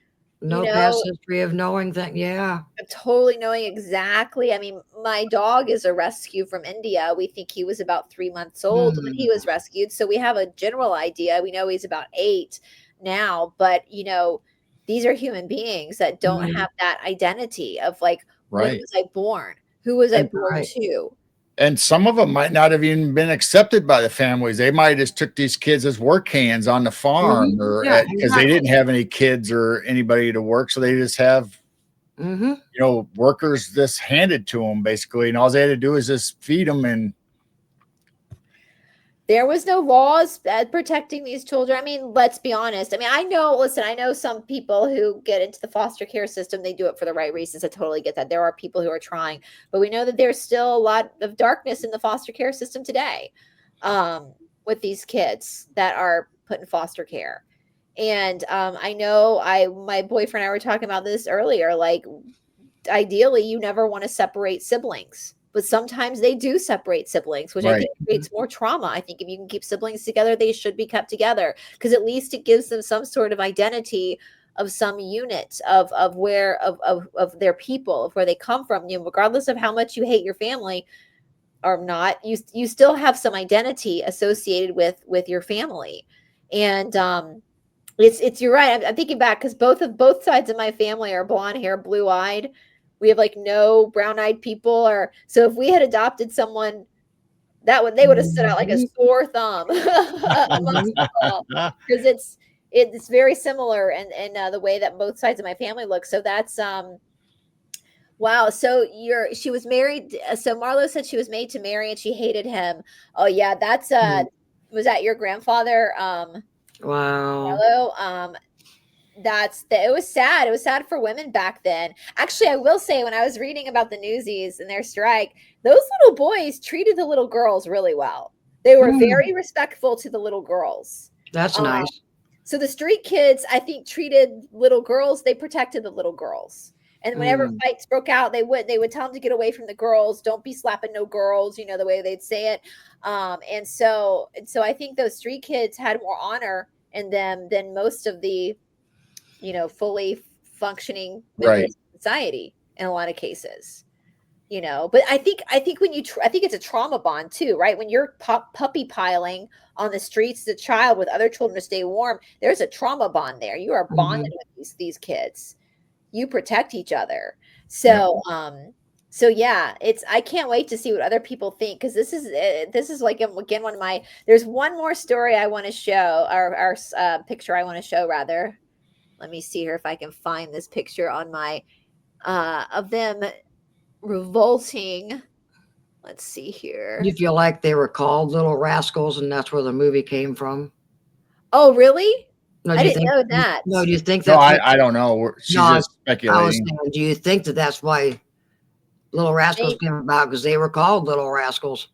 No past history of knowing that. Yeah. Totally knowing exactly. I mean, my dog is a rescue from India. We think he was about 3 months old when he was rescued. So we have a general idea. We know he's about 8 now, but these are human beings that don't have that identity of like, when was I born? Who was I born to? And some of them might not have even been accepted by the families. They might have just took these kids as work hands on the farm, or because they didn't have any kids or anybody to work. So they just have, workers just handed to them basically. And all they had to do is just feed them. And there was no laws protecting these children. I mean, let's be honest. I mean, I know some people who get into the foster care system, they do it for the right reasons. I totally get that. There are people who are trying, but we know that there's still a lot of darkness in the foster care system today with these kids that are put in foster care. And I know my boyfriend and I were talking about this earlier, like ideally you never want to separate siblings. But sometimes they do separate siblings, which I think creates more trauma. I think if you can keep siblings together, they should be kept together because at least it gives them some sort of identity some unit of where of their people, of where they come from. You know, regardless of how much you hate your family or not, you still have some identity associated with your family. And it's you're right. I'm thinking back because both sides of my family are blonde hair, blue eyed. We have like no brown eyed people, or so if we had adopted someone, they would have stood out like a sore thumb amongst us all, because it's very similar in the way that both sides of my family look. So that's wow. So she was married. So Marlo said she was made to marry and she hated him. Oh yeah, that's was that your grandfather? Wow. Marlo? It was sad. It was sad for women back then. Actually, I will say, when I was reading about the Newsies and their strike, those little boys treated the little girls really well. They were very respectful to the little girls. That's nice. So the street kids, I think, treated little girls. They protected the little girls. And whenever fights broke out, they would tell them to get away from the girls. Don't be slapping no girls, you know, the way they'd say it. And so I think those street kids had more honor in them than most of the, you know, fully functioning members of society in a lot of cases, you know. But I think when I think it's a trauma bond too, right? When you're puppy piling on the streets as a child with other children to stay warm, there's a trauma bond there. You are bonded with these kids. You protect each other. So so yeah, I can't wait to see what other people think, because this is like, again, one of my, there's one more story I want to show, or picture I want to show rather. Let me see here if I can find this picture on my of them revolting. Let's see here. You feel like they were called Little Rascals and that's where the movie came from? Oh, really? No, I didn't know that. No, do you think that? No, I don't know. She's just speculating. I was saying, do you think that that's why Little Rascals came about? Because they were called Little Rascals.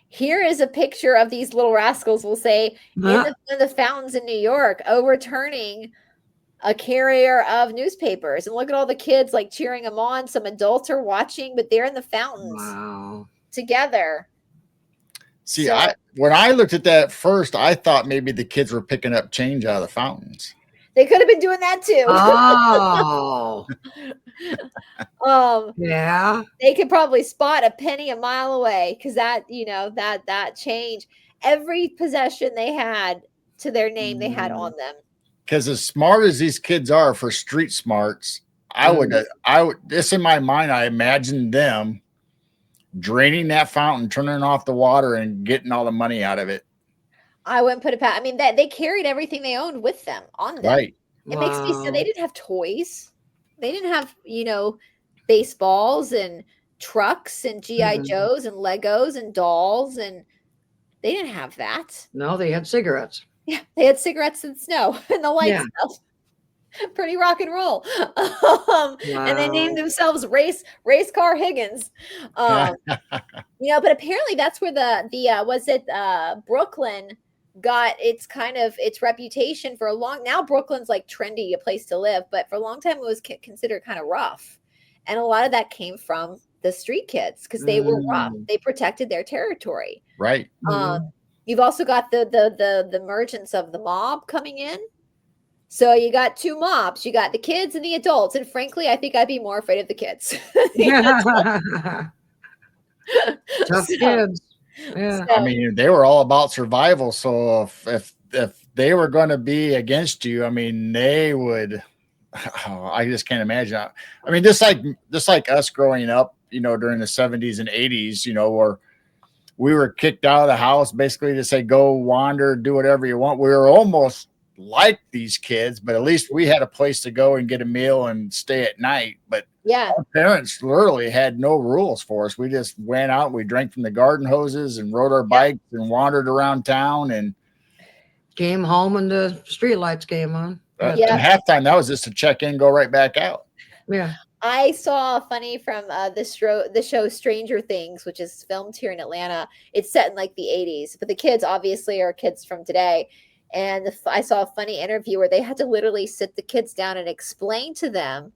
Here is a picture of these little rascals, we'll say, in the fountains in New York, overturning a carrier of newspapers. And look at all the kids like cheering them on. Some adults are watching, but they're in the fountains together. See, when I looked at that first, I thought maybe the kids were picking up change out of the fountains. They could have been doing that too. Oh. Yeah. They could probably spot a penny a mile away, because that, you know, that change, every possession they had to their name, they had on them. Because as smart as these kids are for street smarts, I would this in my mind, I imagined them draining that fountain, turning off the water, and getting all the money out of it. I wouldn't put it past. I mean, that they carried everything they owned with them on them. Right. It makes me sad. They didn't have toys. They didn't have, you know, baseballs and trucks and GI Joes and Legos and dolls, and they didn't have that. No, they had cigarettes. Yeah, they had cigarettes and snow and the light stuff. Pretty rock and roll. And they named themselves Race Car Higgins. You know, but apparently that's where the Brooklyn got its reputation for a long. Now Brooklyn's like trendy, a place to live, but for a long time it was considered kind of rough, and a lot of that came from the street kids, because they were rough. They protected their territory. Right. You've also got the emergence of the mob coming in. So you got two mobs. You got the kids and the adults. And frankly, I think I'd be more afraid of the kids. Tough kids. Yeah. I mean, they were all about survival. So if they were going to be against you, I mean, they would. I just can't imagine. I mean, just like us growing up, you know, during the 70s and 80s, you know, where we were kicked out of the house basically to say, go wander, do whatever you want. We were almost like these kids, but at least we had a place to go and get a meal and stay at night. But our parents literally had no rules for us. We just went out, we drank from the garden hoses and rode our bikes and wandered around town and came home and the street lights came on. And halftime, that was just to check in, go right back out. Yeah. I saw funny from the show Stranger Things, which is filmed here in Atlanta. It's set in like the 80s, but the kids obviously are kids from today. And I saw a funny interview where they had to literally sit the kids down and explain to them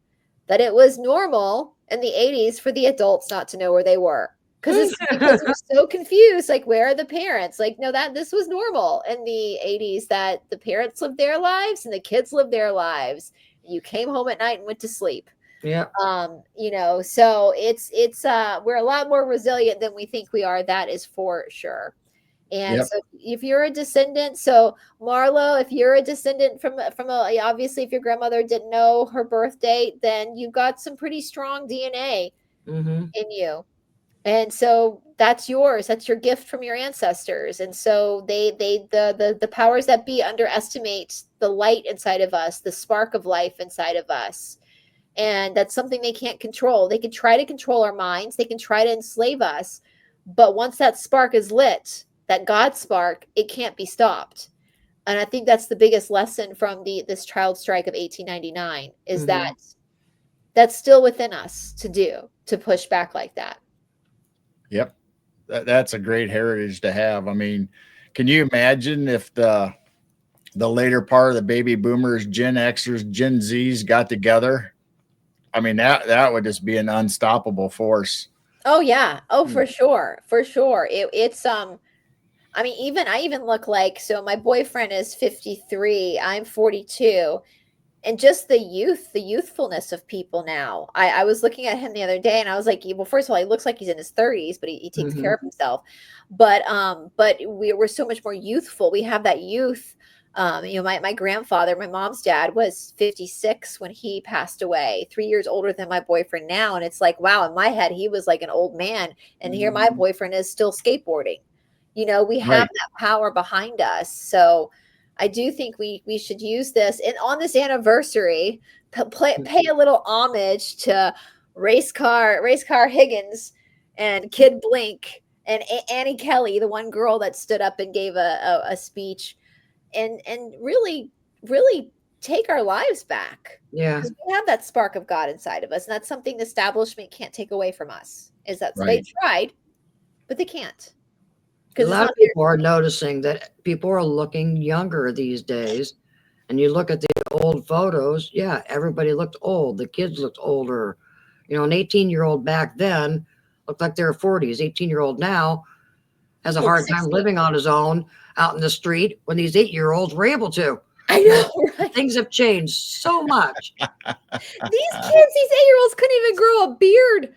that it was normal in the 80s for the adults not to know where they were, because we're so confused. Like, where are the parents? Like, no, this was normal in the 80s, that the parents lived their lives and the kids lived their lives. You came home at night and went to sleep. Yeah. So it's we're a lot more resilient than we think we are. That is for sure. And so if you're a descendant, so Marlo, if you're a descendant from obviously, if your grandmother didn't know her birth date, then you've got some pretty strong DNA in you. And so that's yours. That's your gift from your ancestors. And so the powers that be underestimate the light inside of us, the spark of life inside of us. And that's something they can't control. They can try to control our minds. They can try to enslave us. But once that spark is lit, that God spark, it can't be stopped. And I think that's the biggest lesson from this child strike of 1899 is that that's still within us to push back like that. Yep. That's a great heritage to have. I mean, can you imagine if the later part of the baby boomers, Gen Xers, Gen Zs got together? I mean, that would just be an unstoppable force. Oh yeah. Oh, for sure. For sure. I mean, I even look like, so my boyfriend is 53, I'm 42, and just the youthfulness of people now. I was looking at him the other day and I was like, well, first of all, he looks like he's in his 30s, but he takes care of himself. But we're so much more youthful. We have that youth. My grandfather, my mom's dad, was 56 when he passed away, 3 years older than my boyfriend now. And it's like, wow, in my head, he was like an old man. And here my boyfriend is still skateboarding. We have that power behind us. So I do think we should use this. And on this anniversary, pay a little homage to Race Car Higgins and Kid Blink and Annie Kelly, the one girl that stood up and gave a speech and really, really take our lives back. Yeah. Because we have that spark of God inside of us. And that's something the establishment can't take away from us. They tried, but they can't. A lot of people are noticing that people are looking younger these days. And you look at the old photos, yeah, everybody looked old. The kids looked older. An 18-year-old back then looked like they're 40s. 18-year-old now has a hard time living on his own out in the street when these 8-year-olds were able to. I know, right? Things have changed so much. These kids, these 8-year-olds couldn't even grow a beard.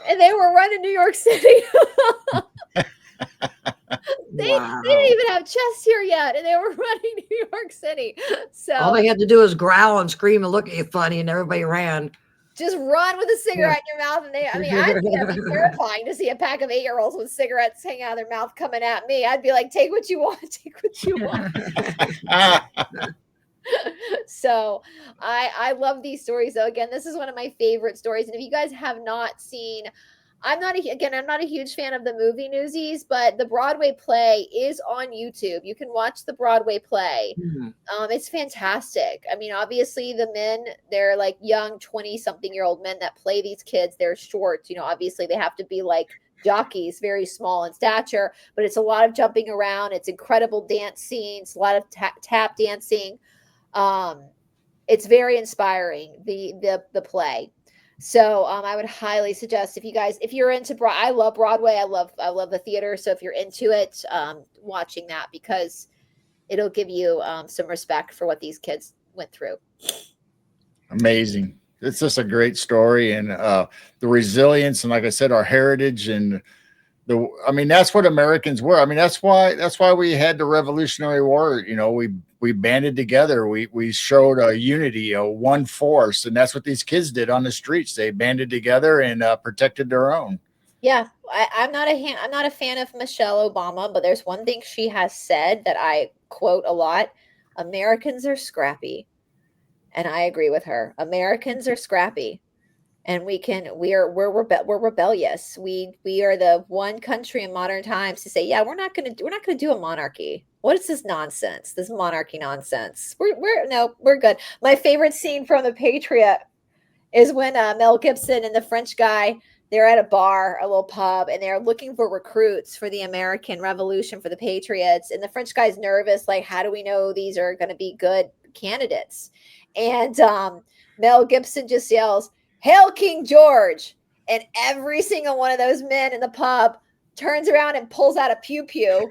And they were running New York City. They didn't even have chest hair yet, and they were running New York City. So all they had to do is growl and scream and look at you funny, and everybody ran. Just run with a cigarette in your mouth, and I think that'd be terrifying to see a pack of 8-year-olds with cigarettes hanging out of their mouth coming at me. I'd be like, take what you want, take what you want. So I love these stories, though. Again, this is one of my favorite stories, and if you guys have not seen, I'm not a huge fan of the movie Newsies, but the Broadway play is on YouTube. You can watch the Broadway play. It's fantastic. I mean, obviously the men, they're like young 20-something-year-old men that play these kids. They're short. Obviously they have to be like jockeys, very small in stature, but it's a lot of jumping around. It's incredible dance scenes, a lot of tap dancing. It's very inspiring, the play. So I would highly suggest if you're into I love Broadway. I love the theater. So if you're into it, watching that, because it'll give you some respect for what these kids went through. Amazing. It's just a great story, and the resilience, and like I said, our heritage, and that's what Americans were. I mean, that's why we had the Revolutionary War. We banded together. We showed a unity, a one force, and that's what these kids did on the streets. They banded together and protected their own. Yeah, I'm not a fan of Michelle Obama, but there's one thing she has said that I quote a lot: Americans are scrappy, and I agree with her. Americans are scrappy. And we're rebellious. We are the one country in modern times to say, yeah, we're not gonna do a monarchy. What is this nonsense? This monarchy nonsense. We're good. My favorite scene from The Patriot is when Mel Gibson and the French guy, they're at a bar, a little pub, and they're looking for recruits for the American Revolution, for the Patriots. And the French guy's nervous, like, how do we know these are going to be good candidates? And Mel Gibson just yells, "Hail King George!" and every single one of those men in the pub turns around and pulls out a pew pew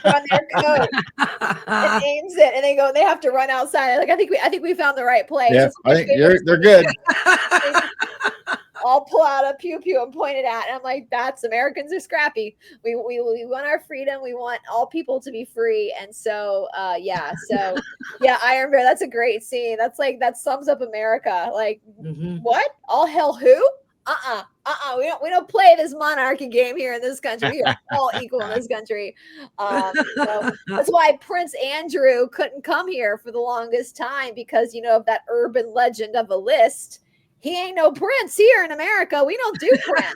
from their coat and aims it, and they have to run outside. Like, I think we found the right place. Yeah, I think they're good. I'll pull out a pew pew and point it at, and I'm like, that's Americans are scrappy. We want our freedom. We want all people to be free. And so yeah, Iron Bear, that's a great scene. That's like, that sums up America. Like, what? All hell who? We don't play this monarchy game here in this country. We are all equal in this country. So that's why Prince Andrew couldn't come here for the longest time, because, you know, of that urban legend of a list. He ain't no prince here in America. We don't do prince.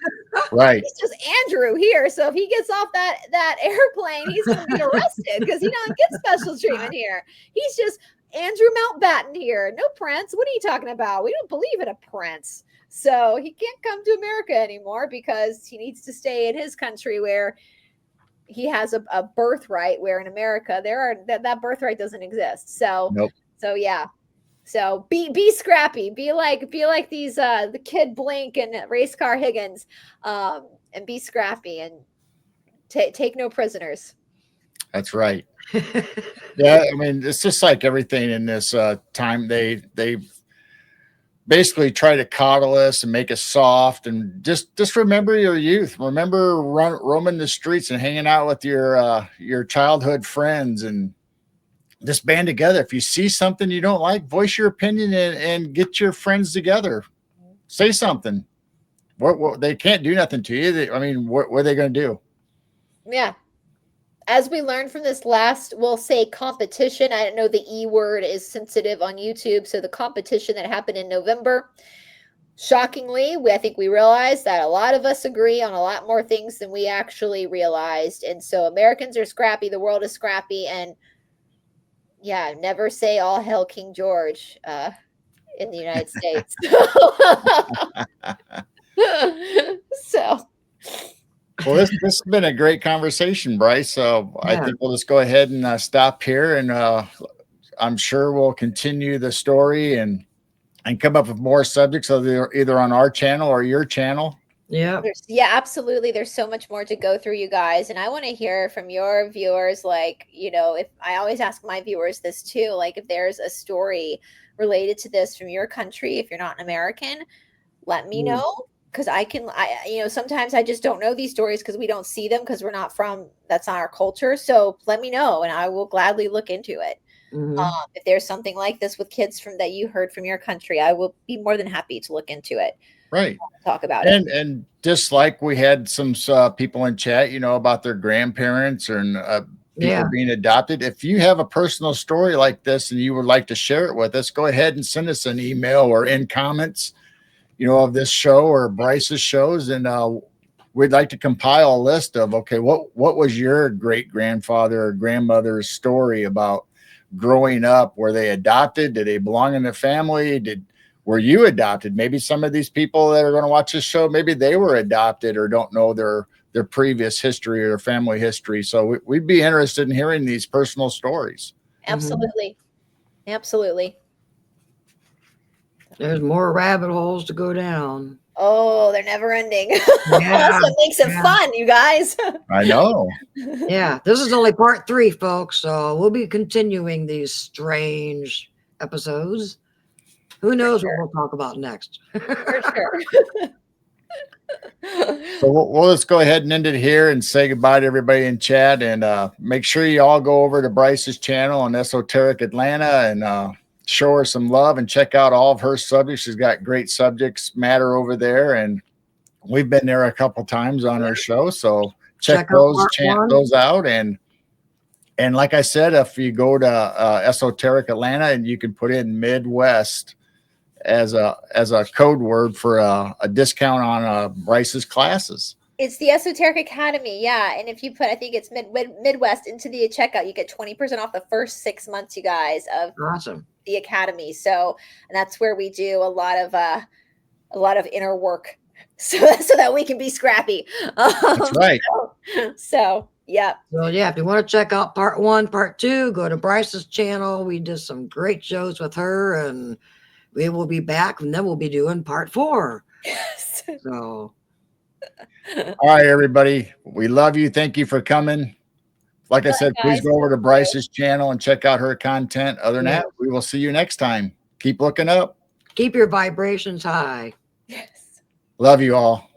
Right. He's just Andrew here. So if he gets off that airplane, he's going to be arrested because he don't get special treatment here. He's just Andrew Mountbatten here. No prince. What are you talking about? We don't believe in a prince. So he can't come to America anymore because he needs to stay in his country where he has a birthright, where in America that birthright doesn't exist. So, nope. So yeah. So be scrappy, be like these the Kid Blink and Race Car Higgins, and be scrappy and take no prisoners. That's right. Yeah, I mean, it's just like everything in this time. They basically try to coddle us and make us soft, and just remember your youth. Remember roaming the streets and hanging out with your childhood friends, and just band together. If you see something you don't like, voice your opinion and get your friends together. Say something. What they can't do nothing to you. What are they going to do? Yeah. As we learned from this last, we'll say competition. I don't know, the E word is sensitive on YouTube. So the competition that happened in November, shockingly, I think we realized that a lot of us agree on a lot more things than we actually realized. And so Americans are scrappy. The world is scrappy. And yeah, never say all hail King George in the United States. So, well, this has been a great conversation, Bryce. So I think we'll just go ahead and stop here, and I'm sure we'll continue the story and come up with more subjects, either on our channel or your channel. Yeah. Yeah, absolutely. There's so much more to go through, you guys. And I want to hear from your viewers. Like, you know, if I always ask my viewers this too, like if there's a story related to this from your country, if you're not an American, let me know. Because sometimes I just don't know these stories because we don't see them because we're not from, that's not our culture. So let me know and I will gladly look into it. If there's something like this with kids that you heard from your country, I will be more than happy to look into it. Right. Talk about it. And just like we had some people in chat, about their grandparents and people being adopted. If you have a personal story like this and you would like to share it with us, go ahead and send us an email or in comments, of this show or Bryce's shows. And we'd like to compile a list of, okay, what was your great grandfather or grandmother's story about growing up? Were they adopted? Did they belong in a family? Were you adopted? Maybe some of these people that are going to watch this show, maybe they were adopted or don't know their previous history or family history. So we'd be interested in hearing these personal stories. Absolutely. Absolutely. There's more rabbit holes to go down. Oh, they're never ending. Yeah, that's what makes it fun, you guys. I know. Yeah, this is only part 3, folks. So we'll be continuing these strange episodes. Who knows what we'll talk about next? For sure. So we'll just go ahead and end it here and say goodbye to everybody in chat. And make sure you all go over to Bryce's channel on Esoteric Atlanta and show her some love and check out all of her subjects. She's got great subjects matter over there. And we've been there a couple times on her show. So check those out. And like I said, if you go to Esoteric Atlanta and you can put in Midwest as a code word for a discount on Bryce's classes. It's the Esoteric Academy. Yeah. And if you put, I think it's Midwest into the checkout, you get 20% off the first 6 months, you guys, of the Academy. So, and that's where we do a lot of inner work so that we can be scrappy. That's right. So yeah. So yeah, if you want to check out part 1, part 2, go to Bryce's channel. We did some great shows with her, and we will be back, and then we'll be doing part 4. Yes. So, All right, everybody. We love you. Thank you for coming. Like I said, please go over to Bryce's channel and check out her content. Other than that, we will see you next time. Keep looking up. keep your vibrations high. Yes. Love you all.